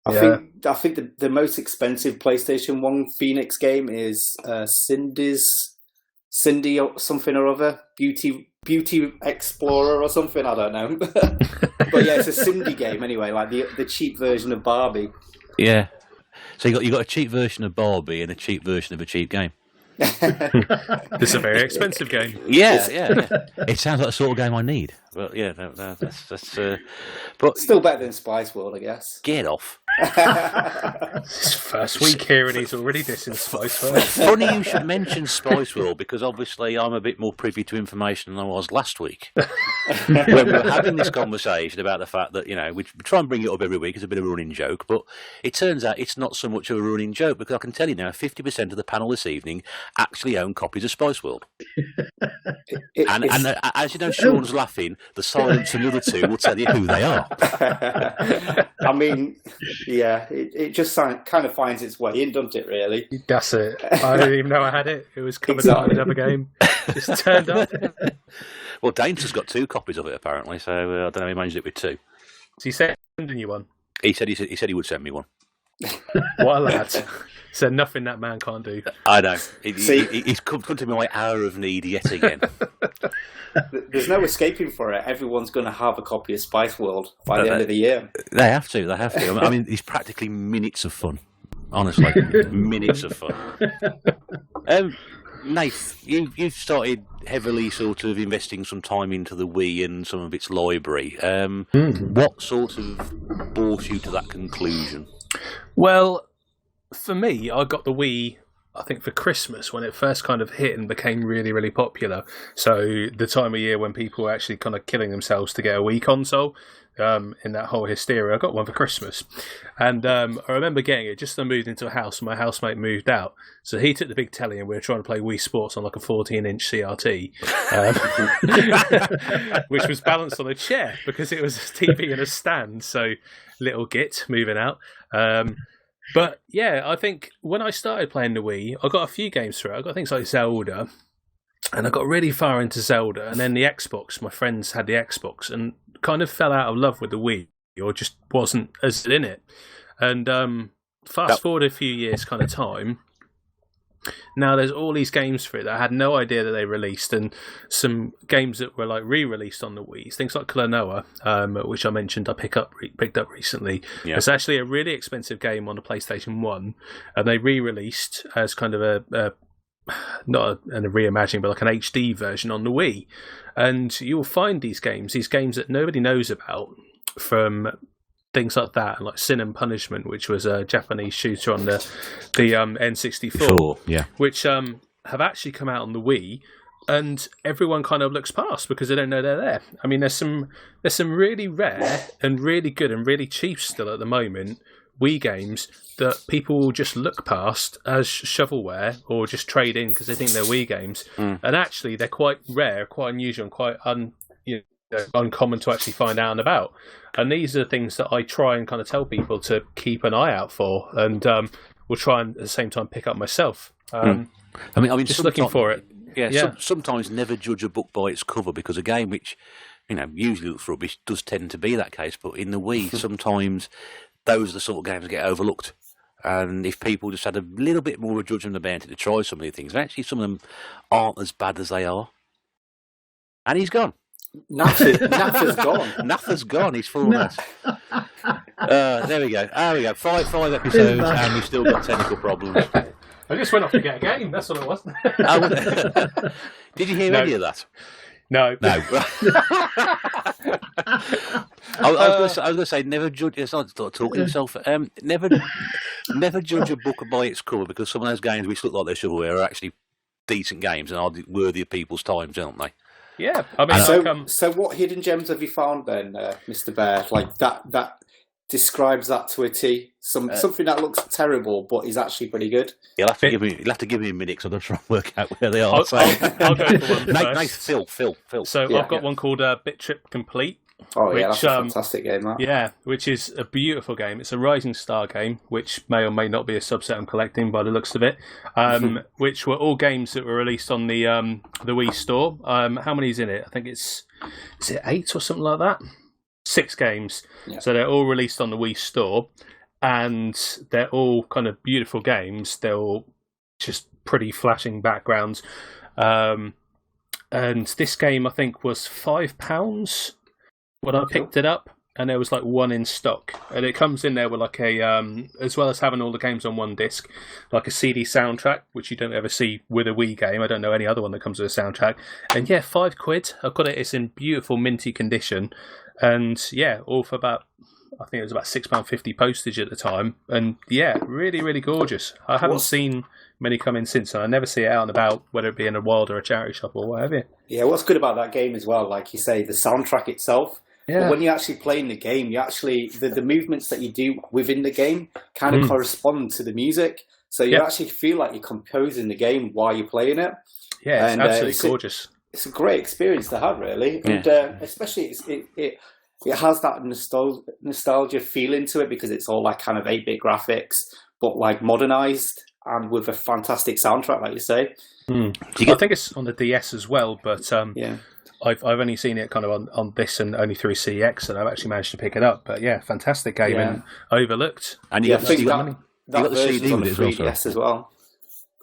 I think the most expensive PlayStation 1 Phoenix game is Cindy or something or other, Beauty Explorer or something. I don't know, but yeah, it's a Cindy game anyway, like the cheap version of Barbie. Yeah, so you got a cheap version of Barbie and a cheap version of a cheap game. This is a very expensive game. Yeah. It sounds like the sort of game I need. Well, yeah, that's but still better than Spice World, I guess. Get off. It's first week here and he's already dissing Spice World. Funny you should mention Spice World, because obviously I'm a bit more privy to information than I was last week. When we were having this conversation about the fact that, we try and bring it up every week as a bit of a running joke, but it turns out it's not so much of a running joke, because I can tell you now 50% of the panel this evening actually own copies of Spice World. And as you know, Sean's laughing, the silence from the other two will tell you who they are. I mean, yeah, it just kind of finds its way in, doesn't it, really? That's it. I didn't even know I had it. It was coming up with another game. Just turned up. Well, Dane's got 2 copies of it, apparently, so I don't know, he managed it with 2. So he said sending you one? He said he would send me one. What a lad. So nothing that man can't do. I know. He's come to my hour of need yet again. There's no escaping for it. Everyone's going to have a copy of Spice World by the end of the year. They have to. I mean, it's practically minutes of fun. Honestly, minutes of fun. Nath, you've started heavily sort of investing some time into the Wii and some of its library. What sort of brought you to that conclusion? Well, for me, I got the Wii, I think, for Christmas when it first kind of hit and became really, really popular. So the time of year when people were actually kind of killing themselves to get a Wii console, in that whole hysteria, I got one for Christmas. And I remember getting it just as I moved into a house and my housemate moved out. So he took the big telly and we were trying to play Wii Sports on like a 14-inch CRT, which was balanced on a chair because it was a TV and a stand. So little git moving out. But yeah, I think when I started playing the Wii, I got a few games through it. I got things like Zelda, and I got really far into Zelda. And then the Xbox, my friends had the Xbox, and kind of fell out of love with the Wii, or just wasn't as in it. And fast forward a few years kind of time, now there's all these games for it that I had no idea that they released, and some games that were like re-released on the Wii. Things like Klonoa, which I mentioned I picked up recently. Yeah. It's actually a really expensive game on the PlayStation 1, and they re-released as kind of a reimagining, but like an HD version on the Wii. And you'll find these games that nobody knows about, from things like that, like Sin and Punishment, which was a Japanese shooter on the N64, which have actually come out on the Wii, and everyone kind of looks past because they don't know they're there. I mean, there's some really rare and really good and really cheap still at the moment Wii games that people will just look past as shovelware or just trade in because they think they're Wii games, and actually they're quite rare, quite unusual, and quite uncommon to actually find out and about. And these are the things that I try and kind of tell people to keep an eye out for, and will try and at the same time pick up myself. I mean, just looking for it. Yeah. Sometimes never judge a book by its cover, because a game which usually looks rubbish does tend to be that case. But in the Wii, sometimes those are the sort of games that get overlooked. And if people just had a little bit more of judgment about it to try some of these things, and actually some of them aren't as bad as they are. And he's gone. Naffa's gone. Naffa's gone. He's full of there we go. There we go. Five episodes, and we've still got technical problems. I just went off to get a game. That's what it was. Did you hear any of that? No. I was going to say, never judge. It's not talking to himself. Never judge a book by its cover, because some of those games which look like they're shovelware are actually decent games and are worthy of people's times, aren't they? Yeah, I mean, so what hidden gems have you found then, Mr. Bear? Like that describes that to a T. Something that looks terrible but is actually pretty good. You'll have to give me a minute, because I'm trying to work out where they are. I'll go for one first. Nice, Phil. So I've got one called Bit Trip Complete. Oh, yeah, that's a fantastic game, that. Yeah, which is a beautiful game. It's a Rising Star game, which may or may not be a subset I'm collecting by the looks of it, which were all games that were released on the Wii store. How many is in it? I think is it 8 or something like that? 6 games. Yeah. So they're all released on the Wii store, and they're all kind of beautiful games. They're all just pretty flashing backgrounds. And this game, I think, was £5 when I picked it up, and there was like one in stock. And it comes in there with like a, as well as having all the games on one disc, like a CD soundtrack, which you don't ever see with a Wii game. I don't know any other one that comes with a soundtrack. And yeah, £5. I've got it. It's in beautiful minty condition. And yeah, all for about, I think it was about £6.50 postage at the time. And yeah, really, really gorgeous. I haven't seen many come in since, and I never see it out and about, whether it be in a wild or a charity shop or whatever. Yeah, what's good about that game as well, like you say, the soundtrack itself. Yeah. But when you're actually playing the game, you actually the movements that you do within the game kind of correspond to the music. So you actually feel like you're composing the game while you're playing it. Yeah, it's absolutely gorgeous. It's a great experience to have, really. Yeah. And especially it has that nostalgia feeling to it, because it's all like kind of 8-bit graphics, but like modernized and with a fantastic soundtrack, like you say. I think it's on the DS as well, but I've only seen it kind of on this and only through CX, and I've actually managed to pick it up. But yeah, fantastic game and overlooked. And you got the CD on the 3DS as well.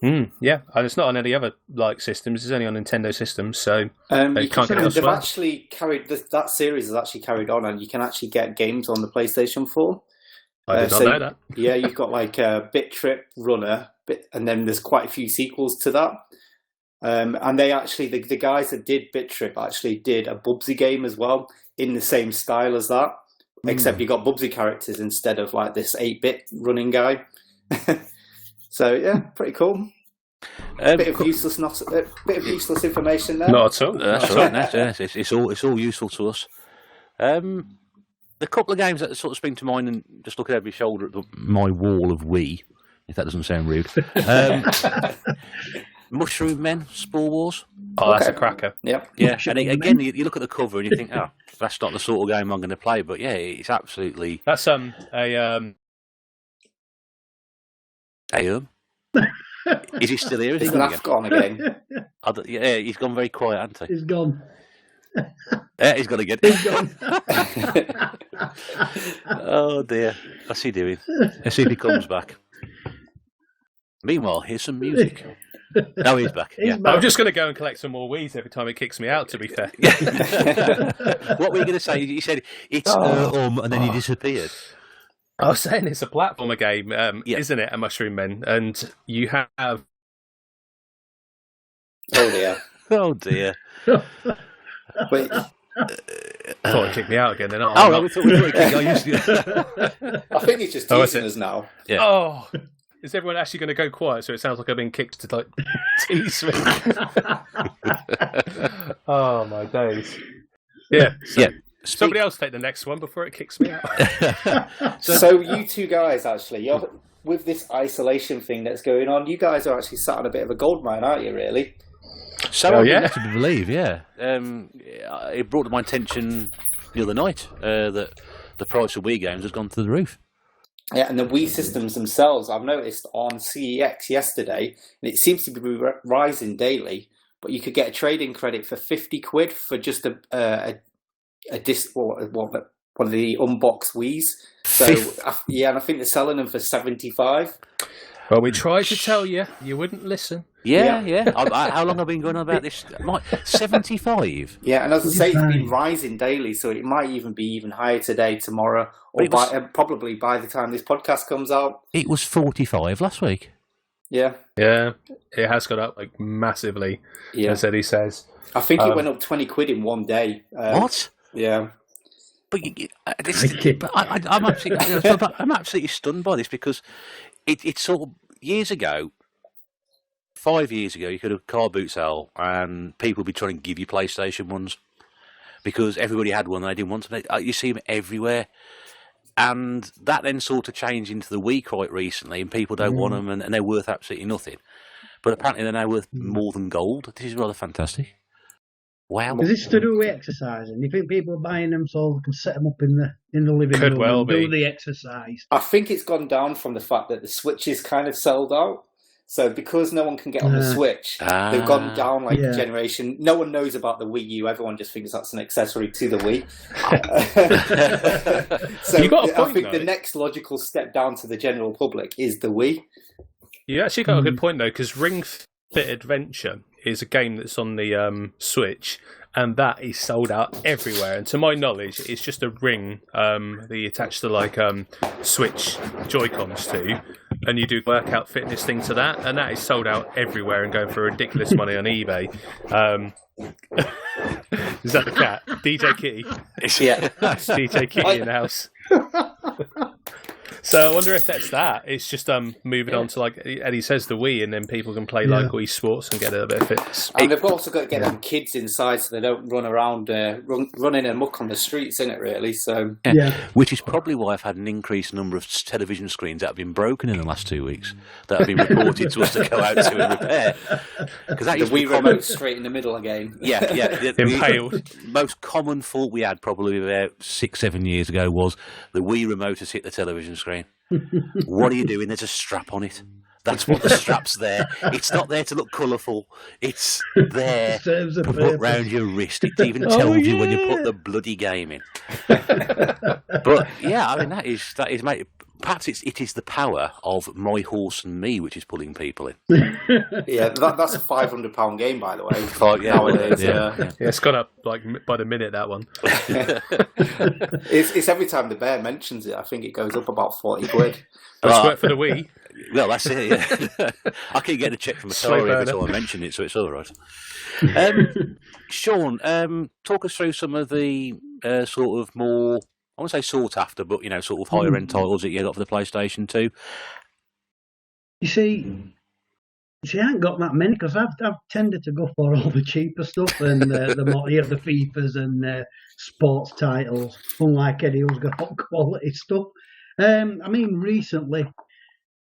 Yeah, and it's not on any other like systems. It's only on Nintendo systems, so you can't get it elsewhere. They've actually carried that series has actually carried on, and you can actually get games on the PlayStation 4. I did not know that. Yeah, you've got like Bit Trip, Runner, and then there's quite a few sequels to that. And they actually, the guys that did Bit Trip actually did a Bubsy game as well in the same style as that, except you got Bubsy characters instead of like this 8-bit running guy. So yeah, pretty cool. Bit of useless information there. Not at all. That's right. It's all useful to us. The couple of games that sort of spring to mind, and just looking over your shoulder at my wall of Wii, if that doesn't sound rude. Mushroom Men, Spore Wars. Oh, that's a cracker. Yep. Yeah, and again, you look at the cover and you think, oh, that's not the sort of game I'm going to play. But yeah, it's absolutely. That's Is he still here? Is he gone again? Yeah, he's gone very quiet, hasn't he? He's gone. Yeah, he's gone again. He's gone. Oh dear, what's he doing? Let's see if he comes back. Meanwhile, here's some music. No, he's back. I'm just going to go and collect some more Wii's every time it kicks me out, to be fair. What were you going to say? You said it's and then he disappeared. I was saying it's a platformer game, isn't it, a Mushroom Men? And you have... Oh, dear. Oh, dear. Wait, Thought he'd kick me out again. Then. Oh, no, we thought he'd kick you. I think he's just teasing us now. Yeah. Oh, is everyone actually going to go quiet so it sounds like I've been kicked to like tease me? Oh my days. Yeah. Yeah. Somebody else take the next one before it kicks me out. So you two guys, actually, with this isolation thing that's going on, you guys are actually sat on a bit of a goldmine, aren't you, really? So yeah, to believe, yeah. It brought to my attention the other night that the price of Wii games has gone through the roof. Yeah, and the Wii systems themselves, I've noticed on CEX yesterday, and it seems to be rising daily, but you could get a trade-in credit for 50 quid for just one of the unboxed Wiis. So, yeah, and I think they're selling them for 75. Well, we tried to tell you, you wouldn't listen. Yeah. How long have I been going on about this? Like 75? Yeah, and as I say, it's been rising daily, so it might even be even higher today, tomorrow, or probably by the time this podcast comes out. It was 45 last week. Yeah. Yeah, it has gone up like massively, as Eddie says. I think it went up 20 quid in one day. What? Yeah. But I'm absolutely stunned by this because it's sort of years ago, 5 years ago, you could have car boot sale and people would be trying to give you PlayStation ones because everybody had one and they didn't want them. You see them everywhere. And that then sort of changed into the Wii quite recently and people don't want them and they're worth absolutely nothing. But apparently they're now worth more than gold. This is rather fantastic. Wow. Is this to do with exercising? You think people are buying them so they can set them up in the living room and do the exercise? I think it's gone down from the fact that the Switch is kind of sold out. So because no one can get on the Switch, they've gone down like a generation. No one knows about the Wii U. Everyone just thinks that's an accessory to the Wii. So I think the next logical step down to the general public is the Wii. You actually got a good point, though, because Ring Fit Adventure is a game that's on the Switch, and that is sold out everywhere. And to my knowledge, it's just a ring that you attach the Switch Joy-Cons to, and you do workout fitness thing to that, and that is sold out everywhere and going for ridiculous money on eBay. Is that the cat? DJ Kitty? Yeah. DJ Kitty in the house. So I wonder if that's that. It's just moving on to, like Eddie says, the Wii, and then people can play like Wii Sports and get a bit of fitness. And they've also got to get them kids inside so they don't run around running amok on the streets, isn't it, really? So Which is probably why I've had an increased number of television screens that have been broken in the last 2 weeks that have been reported to us to go out to and repair. Because that the Wii remote straight in the middle again. Yeah. Impaled. The most common fault we had probably about 6-7 years ago was the Wii remote has hit the television screen. What are you doing? There's a strap on it. That's what the strap's there. It's not there to look colourful. It's there to put round your wrist. It even tells you when you put the bloody game in. But yeah, I mean that is mate. Perhaps it is the power of My Horse and Me which is pulling people in. Yeah, that's a £500 game, by the way. It's gone up like by the minute, that one. It's every time the bear mentions it, I think it goes up about 40 quid. That's work for the Wii. Well, that's it. Yeah. I keep getting a check from Atari every time I mention it, so it's all right. Sean, talk us through some of the sort of more, I won't say sought after, but sort of higher end titles that you got for the PlayStation 2. You see, I haven't got that many because I've tended to go for all the cheaper stuff and the FIFAs and sports titles, unlike Eddie who's got quality stuff. I mean, recently,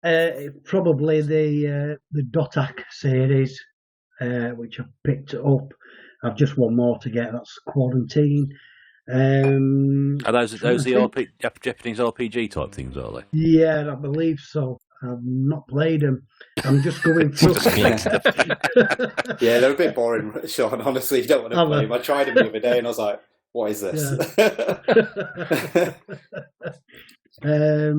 probably the Dotak series, which I've picked up. I've just one more to get. That's Quarantine. Are those the Japanese RPG type things, are they? Yeah, I believe so. I've not played them. I'm just going through. Yeah, they're a bit boring, Sean. Honestly, you don't want to play them. I tried them the other day and I was like, what is this? Yeah.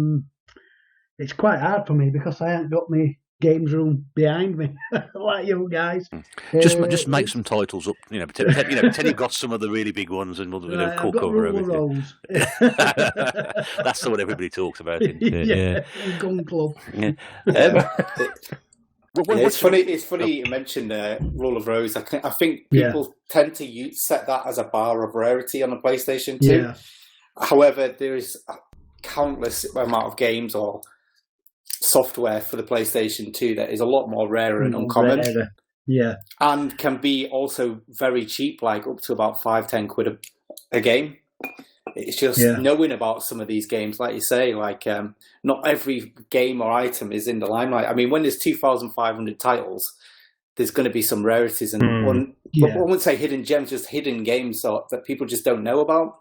It's quite hard for me because I haven't got my games room behind me like you guys. Just make some titles up. Pretend you've got some of the really big ones and we'll do a cool cover of everything. That's the one everybody talks about. Yeah. Gun Club. Yeah. It's funny. It's funny you mentioned Rule of Rose. I think people tend to set that as a bar of rarity on the PlayStation 2. Yeah. However, there is a countless amount of games or software for the PlayStation 2 that is a lot more rarer and uncommon. Rarer. Yeah. And can be also very cheap, like up to about 5-10 quid a game. It's just knowing about some of these games, like you say, like not every game or item is in the limelight. I mean, when there's 2,500 titles, there's going to be some rarities and I wouldn't say hidden gems, just hidden games that people just don't know about.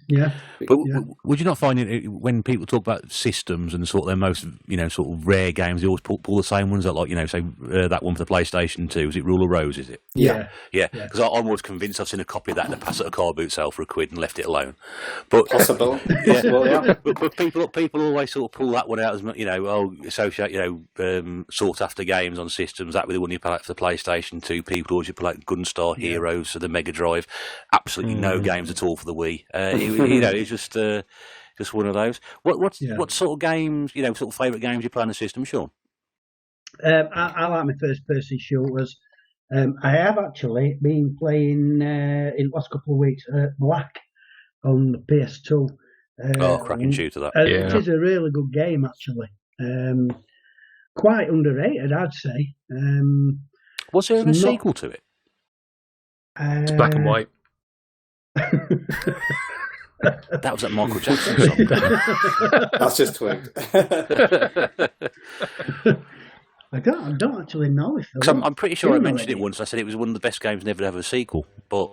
Yeah, but would you not find it when people talk about systems and sort of their most, sort of rare games, they always pull the same ones that, like, say that one for the PlayStation 2, is it Rule of Rose? Is it? Yeah. Because I'm always convinced I've seen a copy of that in the past at a car boot sale for £1 and left it alone. But possible, But people always sort of pull that one out as associate sought after games on systems. That was the one you play for the PlayStation 2. People always play like Gunstar Heroes for the Mega Drive. Absolutely no games at all for the Wii. It's just one of those. What sort of games, sort of favourite games you play on the system, Sean? I like my first-person shooters. I have actually been playing in the last couple of weeks Black on the PS2. Cracking shooter that. It is a really good game, actually. Quite underrated, I'd say. Was there a sequel to it? It's black and white. That was that Michael Jackson song. That's just twigged. I don't actually know if I'm pretty sure I mentioned it once. I said it was one of the best games never to have a sequel, but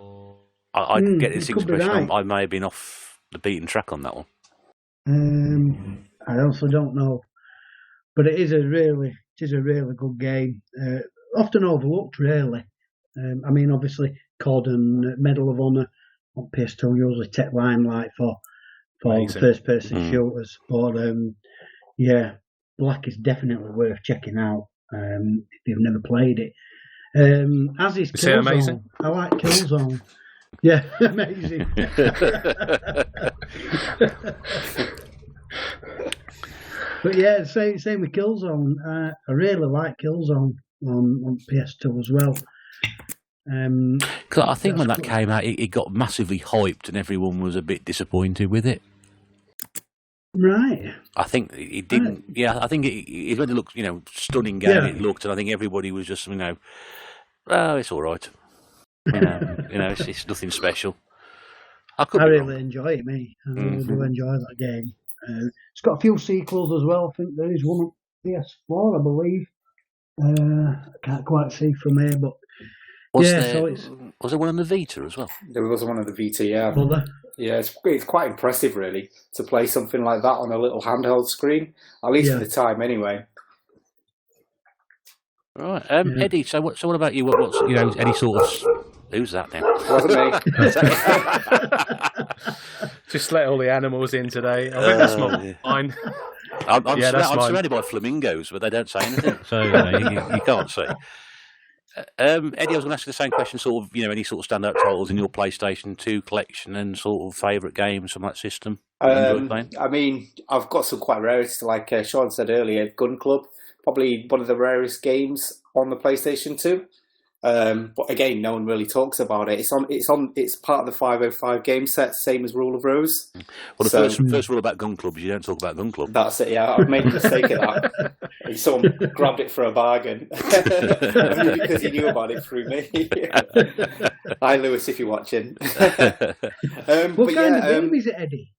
I get this impression I may have been off the beaten track on that one. I also don't know, but it is a really good game. Often overlooked, really. I mean, obviously, COD and Medal of Honor on PS2 usually take limelight for first-person shooters. But Black is definitely worth checking out if you've never played it. As is Killzone. I like Killzone. Yeah, amazing. But yeah, same with Killzone. I really like Killzone on PS2 as well. Cause I think when that came out, it got massively hyped, and everyone was a bit disappointed with it. Right. I think it didn't. Right. Yeah, I think it really looked, stunning game. It looked, and I think everybody was just, it's all right. It's nothing special. I really enjoy it, me. I really do enjoy that game. It's got a few sequels as well. I think there is one on PS4, I believe. I can't quite see from here, but was there one on the Vita as well? There was one on the Vita, yeah. Yeah, it's quite impressive, really, to play something like that on a little handheld screen, at least for the time, anyway. Right, Eddie. So what about you? What's any sort of who's that now? Wasn't me. Just let all the animals in today. I think that's mine. I'm surrounded by flamingos, but they don't say anything, so you can't see. Eddie, I was going to ask you the same question. Sort of, any sort of standout titles in your PlayStation 2 collection and sort of favourite games from that system. I mean, I've got some quite rarities, like Sean said earlier. Gun Club, probably one of the rarest games on the PlayStation 2. But again, no one really talks about it. It's part of the 505 game set, same as Rule of Rose. Well, the first rule about Gun Club is you don't talk about Gun Club. That's it. Yeah, I've made a mistake of that. Someone grabbed it for a bargain because he knew about it through me. Hi, Lewis, if you're watching. What kind of game is it, Eddie?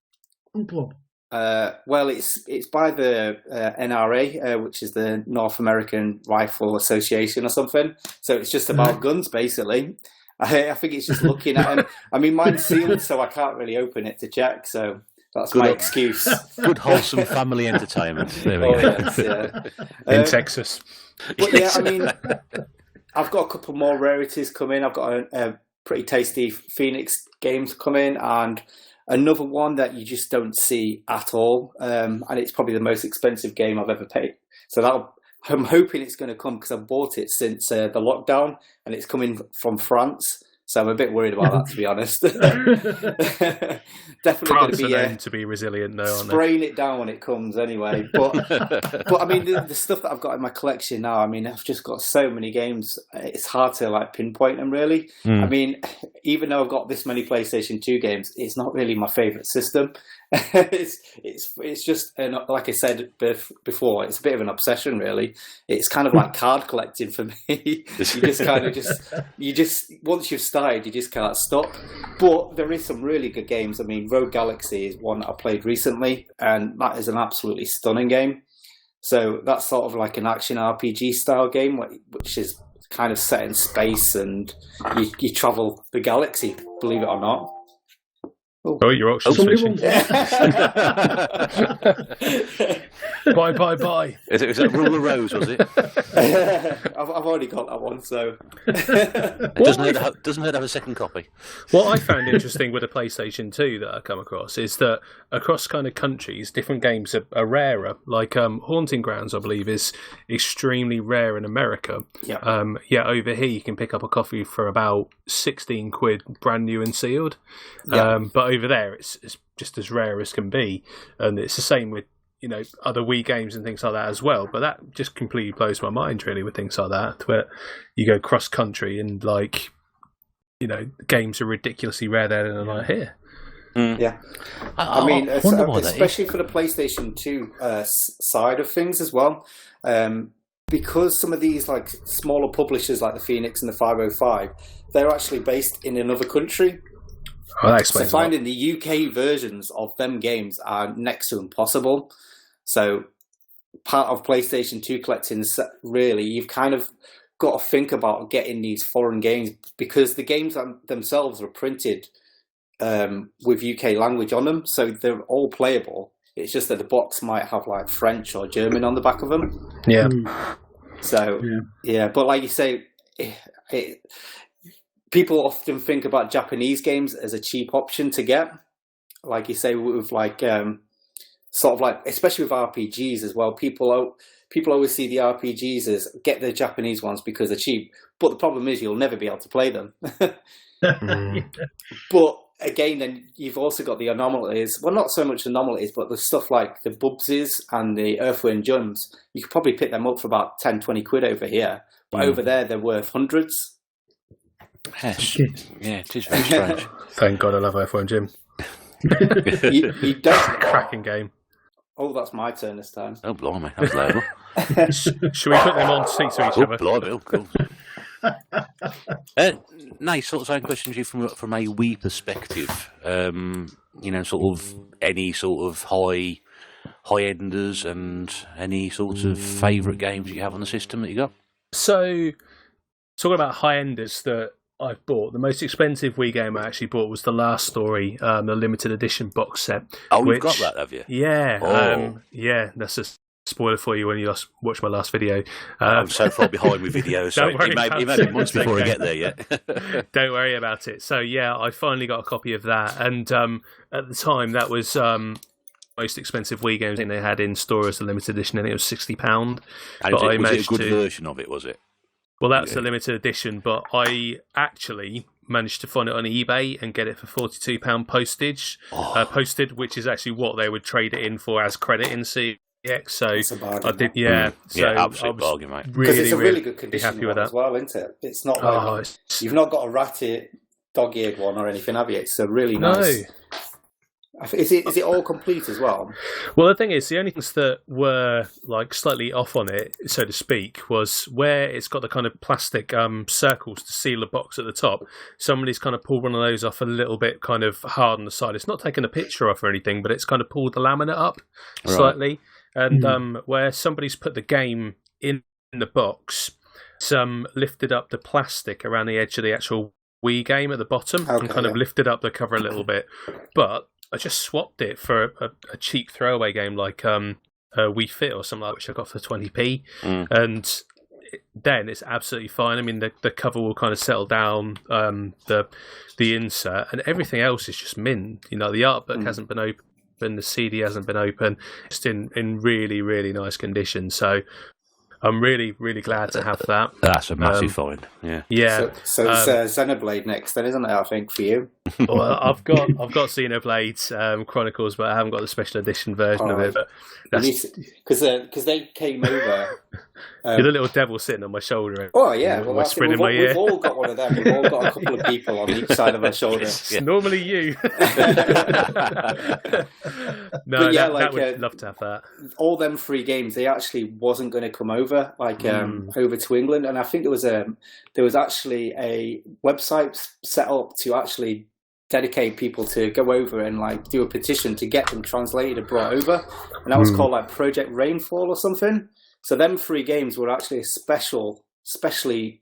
Gun Club. Well, it's by the NRA, which is the North American Rifle Association or something. So it's just about guns, basically. I think it's just looking at them. I mean, mine's sealed, so I can't really open it to check. So that's my excuse. Good, wholesome family entertainment. There we go. In Texas. But yeah, I mean, I've got a couple more rarities coming. I've got a pretty tasty Phoenix games coming, and another one that you just don't see at all, and it's probably the most expensive game I've ever paid. So I'm hoping it's going to come because I've bought it since the lockdown, and it's coming from France. So I'm a bit worried about that, to be honest. Definitely going France to be are known to be resilient, though, aren't they? Spraying it down when it comes, anyway. But I mean, the stuff that I've got in my collection now, I mean, I've just got so many games. It's hard to like pinpoint them, really. I mean, even though I've got this many PlayStation 2 games, it's not really my favourite system. It's just, and like I said before, it's a bit of an obsession, really. It's kind of like card collecting for me. you just once you've started, you just can't stop. But there is some really good games. I mean, Rogue Galaxy is one I played recently, and that is an absolutely stunning game. So that's sort of like an action RPG style game, which is kind of set in space, and you travel the galaxy, believe it or not. Oh, you're auction fishing. Bye. Is it Rule of Rose, was it? I've already got that one, so... Doesn't hurt to have a second copy. What I found interesting with the PlayStation 2 that I come across is that across kind of countries, different games are rarer. Like Haunting Grounds, I believe, is extremely rare in America. Yeah. Yet over here you can pick up a copy for about 16 quid, brand new and sealed. Yeah. But over there it's just as rare as can be. And it's the same with, you know, other Wii games and things like that as well. But that just completely blows my mind, really, with things like that, where you go cross country and, like, you know, games are ridiculously rare there than are here. Yeah, I mean, especially for the PlayStation 2 side of things as well, because some of these like smaller publishers like the Phoenix and the 505, they're actually based in another country. Oh, that explains. So finding the UK versions of them games are next to impossible. So part of PlayStation 2 collecting, really, you've kind of got to think about getting these foreign games, because the games themselves are printed with UK language on them, so they're all playable. It's just that the box might have like French or German on the back of them. Yeah. So yeah, but like you say, people often think about Japanese games as a cheap option to get. Like you say, with like sort of like, especially with RPGs as well. People always see the RPGs as get the Japanese ones because they're cheap. But the problem is you'll never be able to play them. But again, then you've also got the anomalies. Well, not so much anomalies, but the stuff like the Bubsies and the Earthworm Jums. You could probably pick them up for about 10, 20 quid over here. But over there, they're worth hundreds. Yes. Yeah, it is very strange. Thank God I love Earthworm Jim. you don't... Cracking game. Oh, that's my turn this time. Oh, blimey, that was loud. Should we put them on seats to each other? Blimey, oh, cool. Nice sort of questions you from a Wii perspective. You know, sort of any sort of high enders and any sorts of favourite games you have on the system that you got. So, talking about high enders that I've bought, the most expensive Wii game I actually bought was The Last Story, the limited edition box set. Oh, you've got that, have you? Yeah. Oh. Yeah, that's a spoiler for you when you watch my last video. I'm so far behind with videos, so it may be months before I get there yet. Don't worry about it. So, yeah, I finally got a copy of that. And at the time, that was most expensive Wii games I think they had in store as a limited edition. I think it was £60. And was it a good version of it, was it? Well, that's the limited edition, but I actually managed to find it on eBay and get it for £42 posted, which is actually what they would trade it in for as credit in CX. So it's a bargain, I did, So absolute bargain, mate. Because it's a really good condition happy with that as well, isn't it? It's not like you've not got a ratty, dog-eared one or anything, have you? It's a really nice. No. Is it all complete as well? Well, the thing is, the only things that were like slightly off on it, so to speak, was where it's got the kind of plastic circles to seal the box at the top. Somebody's kind of pulled one of those off a little bit kind of hard on the side. It's not taken a picture off or anything, but it's kind of pulled the laminate up slightly. And where somebody's put the game in the box, some lifted up the plastic around the edge of the actual Wii game at the bottom and kind of lifted up the cover a little bit. But I just swapped it for a cheap throwaway game like Wii Fit or something like that, which I got for 20p. And then it's absolutely fine. I mean, the cover will kind of settle down, the insert, and everything else is just mint. You know, the art book hasn't been open, the CD hasn't been open. It's in really, really nice condition. So I'm really, really glad to have that. That's a massive find. Yeah. Yeah. So it's Xenoblade next, then, isn't it? I think for you. Well, I've got Xenoblade Chronicles, but I haven't got the special edition version of it. But because they came over. You're the little devil sitting on my shoulder. Oh yeah, well, whispering in my ear. We've all got one of them. We've all got a couple of people on each side of our shoulder. It's normally you. No, yeah, that would love to have that. All them free games, they actually wasn't going to come over over to England, and I think there was actually a website set up to actually dedicate people to go over and like do a petition to get them translated and brought over, and that was called like Project Rainfall or something. So them free games were actually specially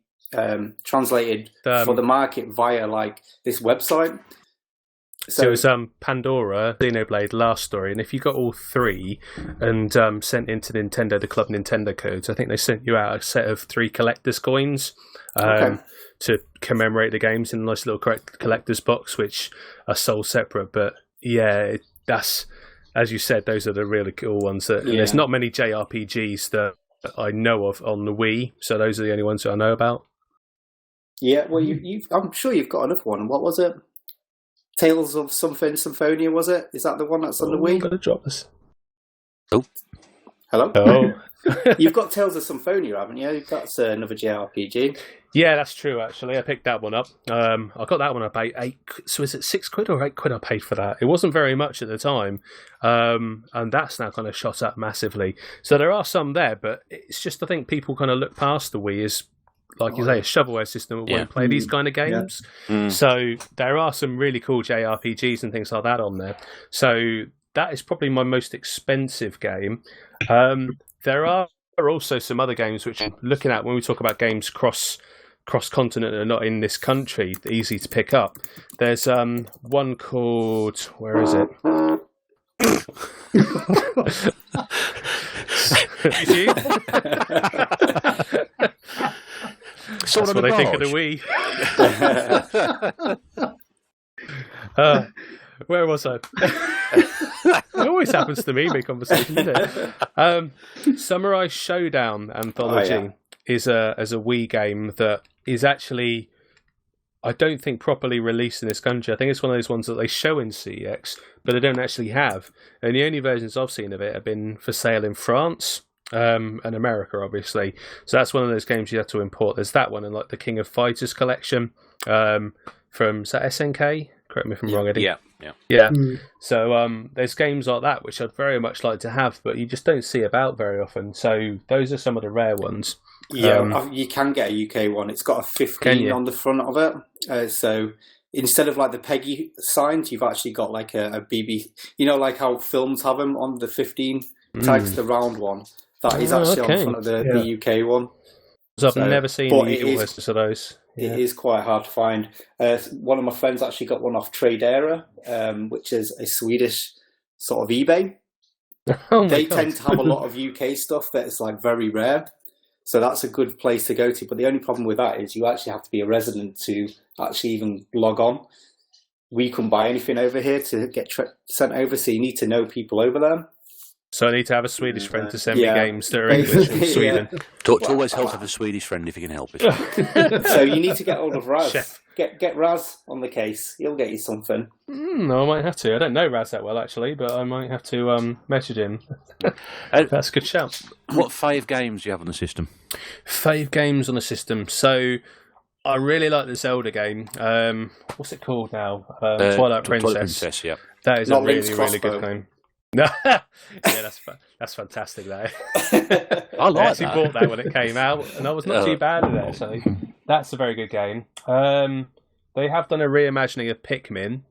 translated for the market via like this website. So it was Pandora, Xenoblade, Last Story, and if you got all three and sent into Nintendo, the Club Nintendo codes, I think they sent you out a set of 3 collector's coins to commemorate the games in a nice little collector's box, which are sold separate. But yeah, that's, as you said, those are the really cool ones. There's not many JRPGs that I know of on the Wii, so those are the only ones that I know about. Yeah, well, I'm sure you've got another one. What was it? Tales of something, Symphonia, was it? Is that the one that's on the Wii? I'm gonna drop this. Oh. Hello? Oh. You've got Tales of Symphonia, haven't you? That's another JRPG. Yeah, that's true, actually. I picked that one up. I got that one, I paid so is it £6 or £8 I paid for that? It wasn't very much at the time. And that's now kind of shot up massively. So there are some there, but it's just, I think people kind of look past the Wii as, like you say, a shovelware system that won't play these kind of games. Yeah. So there are some really cool JRPGs and things like that on there. So that is probably my most expensive game. There are also some other games which I'm looking at when we talk about games cross-continent and not in this country, easy to pick up. There's one called... Where is it? That's what I think of the Wii. Where was I? It always happens to me mid-conversation, doesn't it? Samurai Showdown Anthology is a Wii game that is actually, I don't think, properly released in this country. I think it's one of those ones that they show in CEX, but they don't actually have. And the only versions I've seen of it have been for sale in France. And America, obviously. So that's one of those games you have to import. There's that one and like the King of Fighters collection from, is that SNK? Correct me if I'm wrong, Eddie. Yeah. So there's games like that which I'd very much like to have, but you just don't see about very often. So those are some of the rare ones. Yeah, you can get a UK one. It's got a 15 on the front of it. So instead of like the PEGI signs, you've actually got like a BB. You know, like how films have them on the 15 tags, the round one. That is actually on front of the UK one. So I've never seen the usual versions of those. It is quite hard to find. One of my friends actually got one off Tradera, which is a Swedish sort of eBay. They tend to have a lot of UK stuff that is like very rare. So that's a good place to go to. But the only problem with that is you actually have to be a resident to actually even log on. We couldn't buy anything over here to get sent over, so you need to know people over there. So I need to have a Swedish friend to send me games that are English from Sweden. It always helps to have a Swedish friend if you can help it. So you need to get hold of Raz. Chef. Get Raz on the case. He'll get you something. No, I might have to. I don't know Raz that well, actually, but I might have to message him. That's a good shout. What 5 games do you have on the system? 5 games on the system. So I really like the Zelda game. What's it called now? Twilight Princess. Twilight Princess, yeah. That is a really, really good game. No, yeah, that's fantastic. That I actually bought that when it came out, and I was not too bad at it. So that's a very good game. They have done a reimagining of Pikmin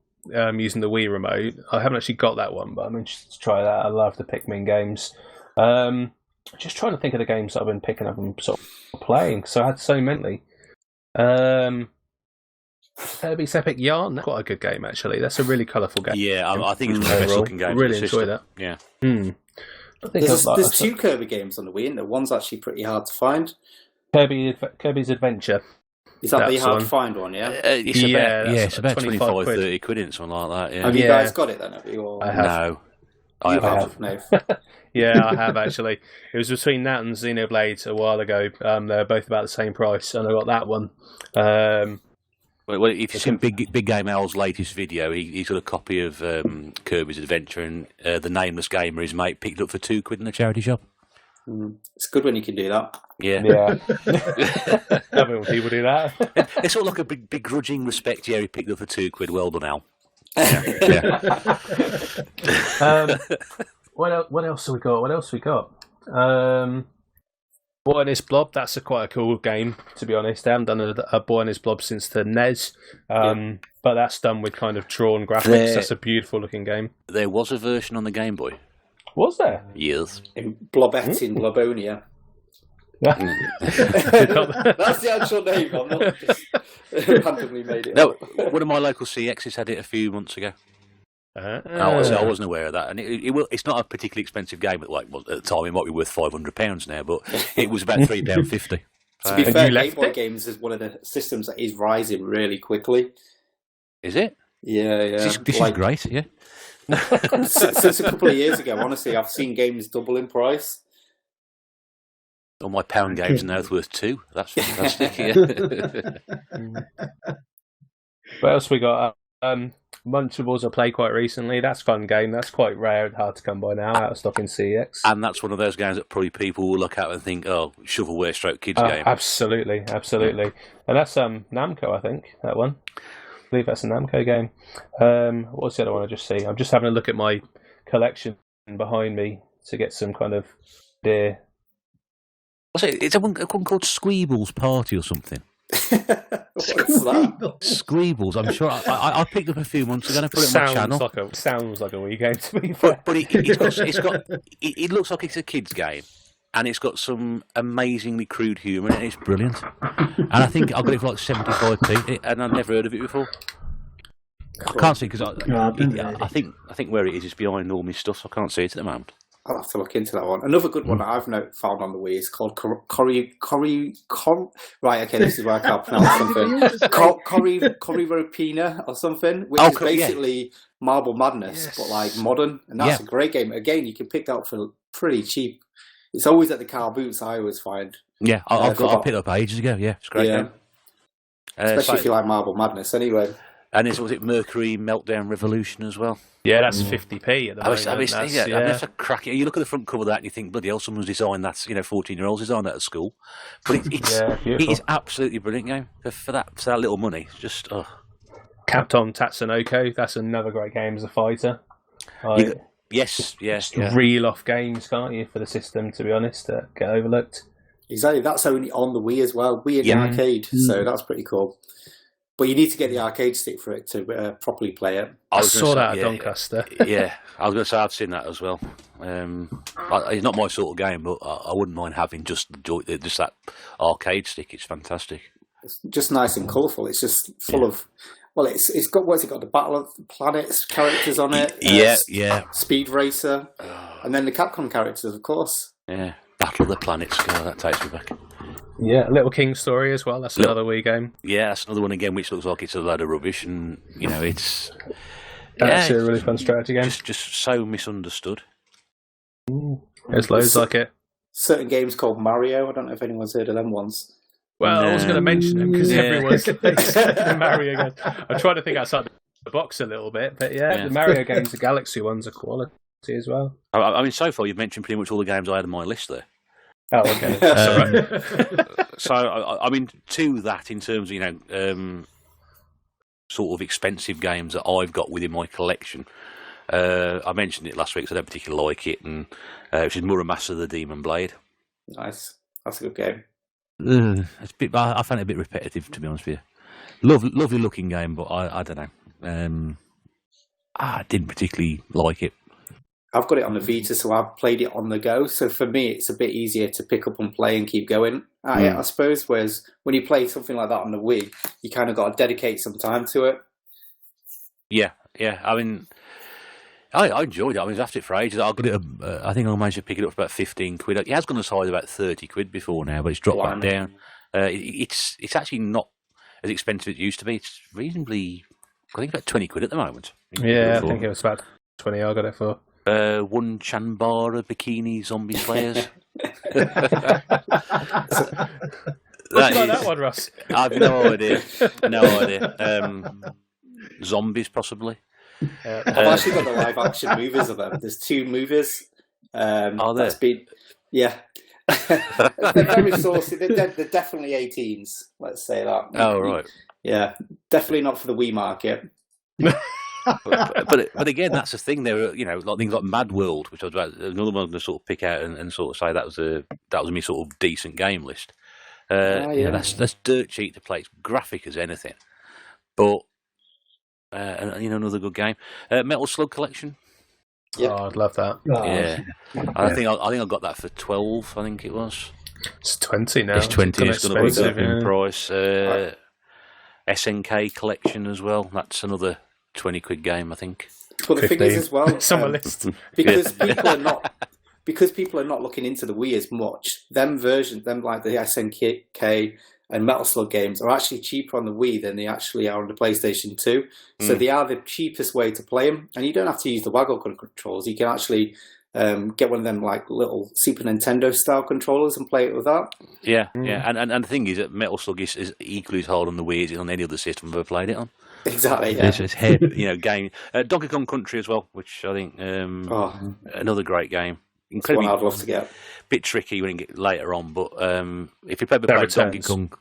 using the Wii remote. I haven't actually got that one, but I'm interested to try that. I love the Pikmin games. Just trying to think of the games that I've been picking up and sort of playing. So I had so many. Kirby's Epic Yarn, that's quite a good game actually. That's a really colourful game. Yeah, I think it's one of the best looking games. I really enjoy that. Yeah. There's 2 Kirby games on the Wii, and the one's actually pretty hard to find. Kirby's Adventure. Is that the hard to find one? Yeah. It's about 25, 30 quid, something like that. Yeah. Have you guys got it then? Have you? Or... No. I have. No. Yeah, I have actually. It was between that and Xenoblade a while ago. They're both about the same price, and I got that one. Well, if you've seen Big Game Al's latest video, he's got a copy of Kirby's Adventure, and the Nameless Gamer, his mate, picked it up for £2 in a charity shop. It's good when you can do that. Yeah. I mean, people do that. It's sort of like a big begrudging respect. Yeah, he picked it up for £2. Well done, Al. What else have we got? Boy and His Blob, that's quite a cool game, to be honest. I haven't done a Boy and His Blob since the NES, but that's done with kind of drawn graphics. That's a beautiful looking game. There was a version on the Game Boy. Was there? Yes. In Blobette in Blobonia. That's That's the actual name. I'm not just randomly made it up. One of my local CXs had it a few months ago. I wasn't aware of that, and it's not a particularly expensive game. At the time, it might be worth £500 now, but it was about £3.50. To be fair, Game Boy games is one of the systems that is rising really quickly. Is it? Yeah. This is great. Yeah. Since a couple of years ago, honestly, I've seen games double in price. All my pound games are now worth £2. That's fantastic. What else we got? Munchables I played quite recently. That's a fun game. That's quite rare and hard to come by now, out of stock in CX. And that's one of those games that probably people will look at and think, oh, shovelware stroke kids game. Absolutely. And that's Namco, I think, that one. I believe that's a Namco game. What's the other one I just see? I'm just having a look at my collection behind me to get some kind of idea. What's it? It's a one called Squeeble's Party or something. What's that? Squeebles, I'm sure. I picked up a few months ago and I put it on my channel. Sounds like a Wii game to me. But it looks like it's a kid's game. And it's got some amazingly crude humour in it. It's brilliant. And I think I got it for like 75p, and I've never heard of it before. I can't see because I think where it is behind all my stuff, so I can't see it at the moment. I'll have to look into that one. Another good one that I've found on the Wii is called Right, okay, this is where I can't pronounce something. Corey Ropina or something, which is basically Marble Madness, but like modern. And that's a great game. Again, you can pick that up for pretty cheap. It's always at the car boots, I always find. Yeah, I picked it up ages ago. Yeah, it's great. Yeah. Especially if you like Marble Madness, anyway. And was it Mercury Meltdown Revolution as well? Yeah, that's 50p at the moment. That's a crack. You look at the front cover of that and you think, bloody hell, someone's designed that. 14-year-olds designed that at school. But it is absolutely brilliant game for that little money. It's just Capcom Tatsunoko. That's another great game as a fighter. Yes. Reel off games, can't you, for the system, to be honest, that get overlooked. Exactly. That's only on the Wii as well. Wii in the arcade, so that's pretty cool. But you need to get the arcade stick for it to properly play it. I saw that at Doncaster. Yeah, I was going to say I've seen that as well. It's not my sort of game, but I wouldn't mind having just that arcade stick. It's fantastic. It's just nice and colourful. It's just full of... Well, it's got what's it got? The Battle of the Planets characters on it. Speed Racer, and then the Capcom characters, of course. Yeah, Battle of the Planets. God, that takes me back. Yeah, Little King Story as well. That's another Wii game. Yeah, that's another one again, which looks like it's a load of rubbish, and it's that's a really fun strategy game. Just so misunderstood. There's loads like it. Certain games called Mario. I don't know if anyone's heard of them ones. Well, I was going to mention them because everyone's the Mario games. I'm trying to think outside the box a little bit, but the Mario games, the Galaxy ones, are quality as well. I mean, so far you've mentioned pretty much all the games I had on my list there. Oh, okay. That's all right. So, I mean, to that, in terms of, sort of expensive games that I've got within my collection, I mentioned it last week, so I don't particularly like it, and which is Muramasa the Demon Blade. Nice. That's a good game. I find it a bit repetitive, to be honest with you. Lovely looking game, but I don't know. I didn't particularly like it. I've got it on the Vita, so I've played it on the go. So for me, it's a bit easier to pick up and play and keep going at it, I suppose. Whereas when you play something like that on the Wii, you kind of got to dedicate some time to it. Yeah. I mean, I enjoyed it. I mean, after it for ages. I got it. I think I managed to pick it up for about £15. It has gone as high as about £30 before now, but it's dropped back down. It's actually not as expensive as it used to be. It's reasonably, I think, about £20 at the moment. Yeah, I think it was about 20. I got it for. One Chanbara Bikini Zombie Slayers. What's that one, Russ? I've no idea. No idea. Zombies, possibly. I've actually got the live action movies of them. There's 2 movies. Are there? Yeah. They're very saucy. They're definitely 18s, let's say that. Oh, right. Yeah, definitely not for the Wii market. but again, that's the thing. There were, like things like Mad World, which I was about another one to sort of pick out and sort of say that was me sort of decent game list. That's dirt cheap to play. It's graphic as anything, but another good game. Metal Slug Collection. Yeah, oh, I'd love that. Yeah, I think I got that for 12. I think it was. It's 20 now. It's 20. It's going to be up in price. SNK Collection as well. That's another 20 quid game, I think. But the thing is as well, it's on my list because people are not looking into the Wii as much. Them like the SNK and Metal Slug games are actually cheaper on the Wii than they actually are on the PlayStation 2. So they are the cheapest way to play them, and you don't have to use the waggle controls. You can actually get one of them like little Super Nintendo style controllers and play it with that. Yeah, yeah. And the thing is that Metal Slug is equally as hard on the Wii as it is on any other system I've ever played it on. Exactly. Yeah. It's heavy, game. Donkey Kong Country as well, which I think another great game. Incredibly, one I'd love to get. Bit tricky when you get later on, but if you play Donkey Kong,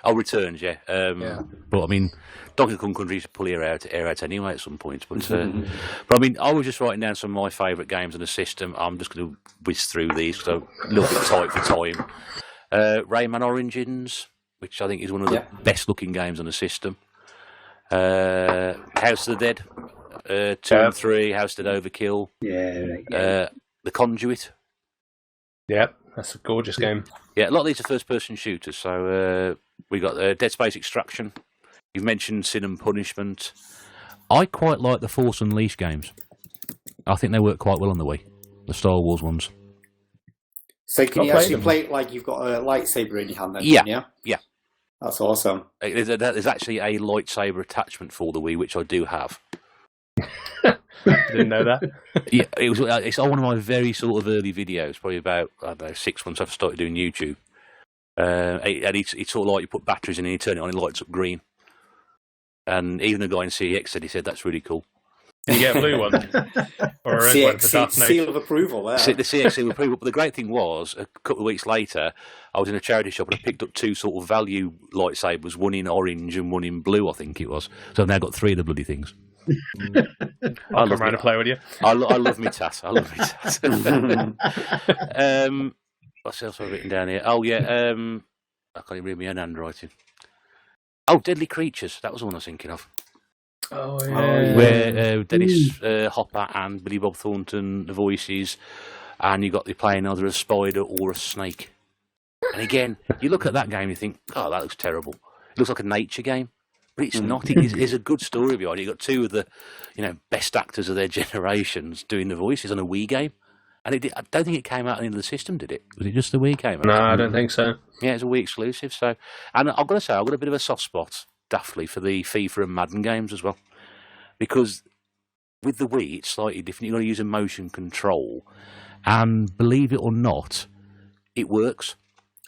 Returns, yeah. But I mean, Donkey Kong Country used to pull your hair out anyway at some point. But I mean, I was just writing down some of my favourite games on the system. I'm just going to whiz through these because I'm a little bit tight for time. Rayman Origins, which I think is one of the best looking games on the system. House of the Dead, 2 and 3, House of the Dead Overkill. The Conduit. Yeah, that's a gorgeous game. Yeah, a lot of these are first-person shooters. So we got Dead Space Extraction. You've mentioned Sin and Punishment. I quite like the Force Unleashed games. I think they work quite well on the Wii, the Star Wars ones. So can you actually play it like you've got a lightsaber in your hand then? Yeah. That's awesome. There's actually a lightsaber attachment for the Wii, which I do have. Didn't know that. Yeah, it's on one of my very sort of early videos, probably about 6 months after I started doing YouTube. And it's sort of like you put batteries in and you turn it on, and it lights up green. And even the guy in CX said that's really cool. Did you get a blue one? Or a red one for Darth Vader? Seal of approval there. The CX seal of approval. But the great thing was, a couple of weeks later, I was in a charity shop and I picked up 2 sort of value lightsabers, one in orange and one in blue, I think it was. So I've now got 3 of the bloody things. I'll come around and play with you. I love me tat. I love me tat. What else have I written down here? Oh, yeah. I can't even read my own handwriting. Oh, Deadly Creatures. That was the one I was thinking of. Oh, yeah. Where Dennis Hopper and Billy Bob Thornton, the voices, and you got the playing either a spider or a snake. And again, you look at that game, you think, oh, that looks terrible. It looks like a nature game. But it's not. It's a good story behind it. You've got 2 of the best actors of their generations doing the voices on a Wii game. And I don't think it came out into the system, did it? Was it just the Wii came out? No, I don't think so. Yeah, it's a Wii exclusive. So, and I've got to say, I've got a bit of a soft spot, daftly, for the FIFA and Madden games as well. Because with the Wii, it's slightly different. You've got to use a motion control. And believe it or not, it works.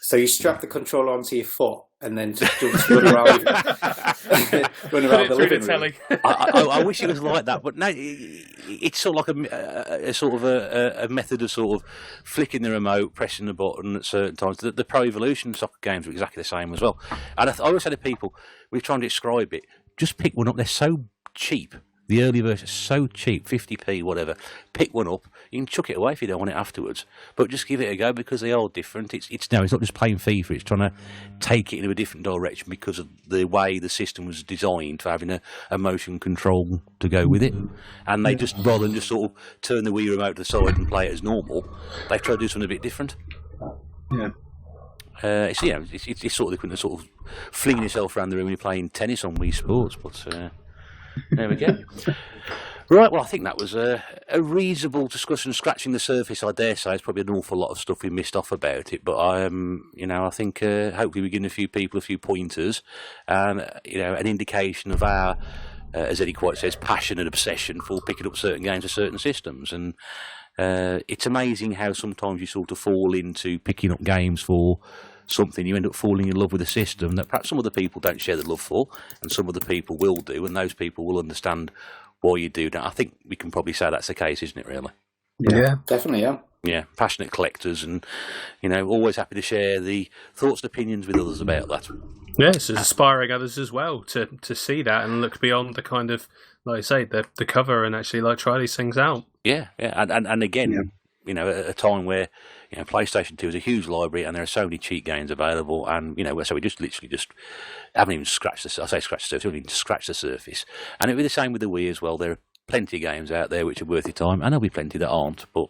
So you strap the controller onto your foot and then just run around, the living room. I wish it was like that, but no, it's sort of like a method of sort of flicking the remote, pressing the button at certain times. The Pro Evolution soccer games are exactly the same as well. And I always say to people, we're trying to describe it, just pick one up. They're so cheap. The early version is so cheap, 50p, whatever. Pick one up. You can chuck it away if you don't want it afterwards. But just give it a go because they are different. It's not just playing FIFA. It's trying to take it in a different direction because of the way the system was designed for having a motion control to go with it. And they just, rather than just sort of turn the Wii remote to the side and play it as normal, they try to do something a bit different. Yeah. It's sort of equivalent to sort of flinging yourself around the room when you're playing tennis on Wii Sports, but... there we go. Right, well, I think that was a reasonable discussion, scratching the surface. I dare say it's probably an awful lot of stuff we missed off about it, but I think hopefully we're giving a few people a few pointers and an indication of our as Eddie quite says, passion and obsession for picking up certain games or certain systems. And it's amazing how sometimes you sort of fall into picking up games for something, you end up falling in love with a system that perhaps some other people don't share the love for, and some other people will do, and those people will understand why you do that. I think we can probably say that's the case, isn't it, really? Yeah, definitely, yeah. Yeah, passionate collectors, and always happy to share the thoughts and opinions with others about that. Yes, it's inspiring others as well to see that and look beyond the kind of, like I say, the cover, and actually try these things out. Yeah, and again, at a time where PlayStation 2 is a huge library and there are so many cheap games available, and so we just haven't even scratched the surface. We haven't even scratched the surface, and it'll be the same with the Wii as well. There are plenty of games out there which are worth your time, and there'll be plenty that aren't, but.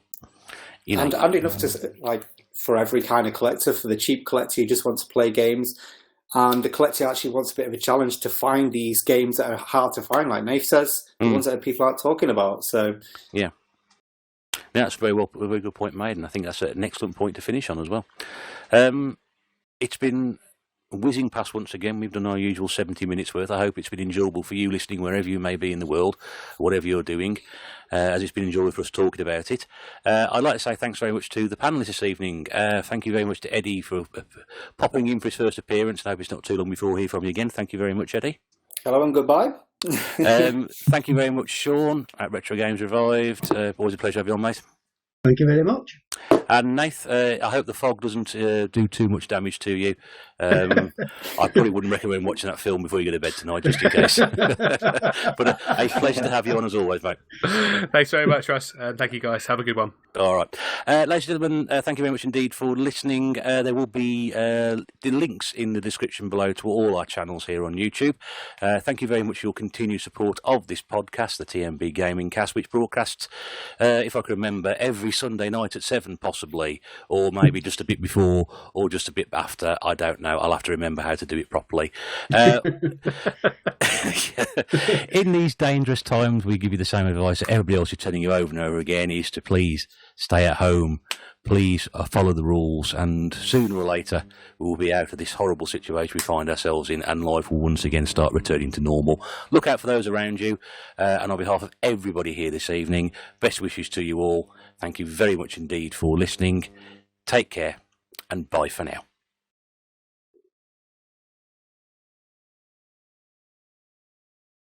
And enough to for every kind of collector. For the cheap collector who just wants to play games, and the collector actually wants a bit of a challenge to find these games that are hard to find, like Nath says, the ones that people aren't talking about. So that's a very good point made, and I think that's an excellent point to finish on as well. It's been whizzing past once again. We've done our usual 70 minutes worth. I hope it's been enjoyable for you listening wherever you may be in the world, whatever you're doing, as it's been enjoyable for us talking about it. I'd like to say thanks very much to the panellists this evening. Thank you very much to Eddie for popping in for his first appearance. I hope it's not too long before we hear from you again. Thank you very much, Eddie. Hello and goodbye. Thank you very much, Sean, at Retro Games Revived. Always a pleasure to have you on, mate. Thank you very much. And Nath, I hope the fog doesn't do too much damage to you. I probably wouldn't recommend watching that film before you go to bed tonight, just in case. But a pleasure to have you on as always, mate. Thanks very much, Russ. Thank you, guys. Have a good one. All right. Ladies and gentlemen, thank you very much indeed for listening. There will be the links in the description below to all our channels here on YouTube. Thank you very much for your continued support of this podcast, the tNb Gaming Cast, which broadcasts, if I can remember, every Sunday night at 7 possibly, or maybe just a bit before or just a bit after. I don't know. I'll have to remember how to do it properly. In these dangerous times, we give you the same advice that everybody else is telling you over and over again, is to please stay at home, please follow the rules, and sooner or later we will be out of this horrible situation we find ourselves in, and life will once again start returning to normal. Look out for those around you, and on behalf of everybody here this evening, best wishes to you all. Thank you very much indeed for listening. Take care, and bye for now.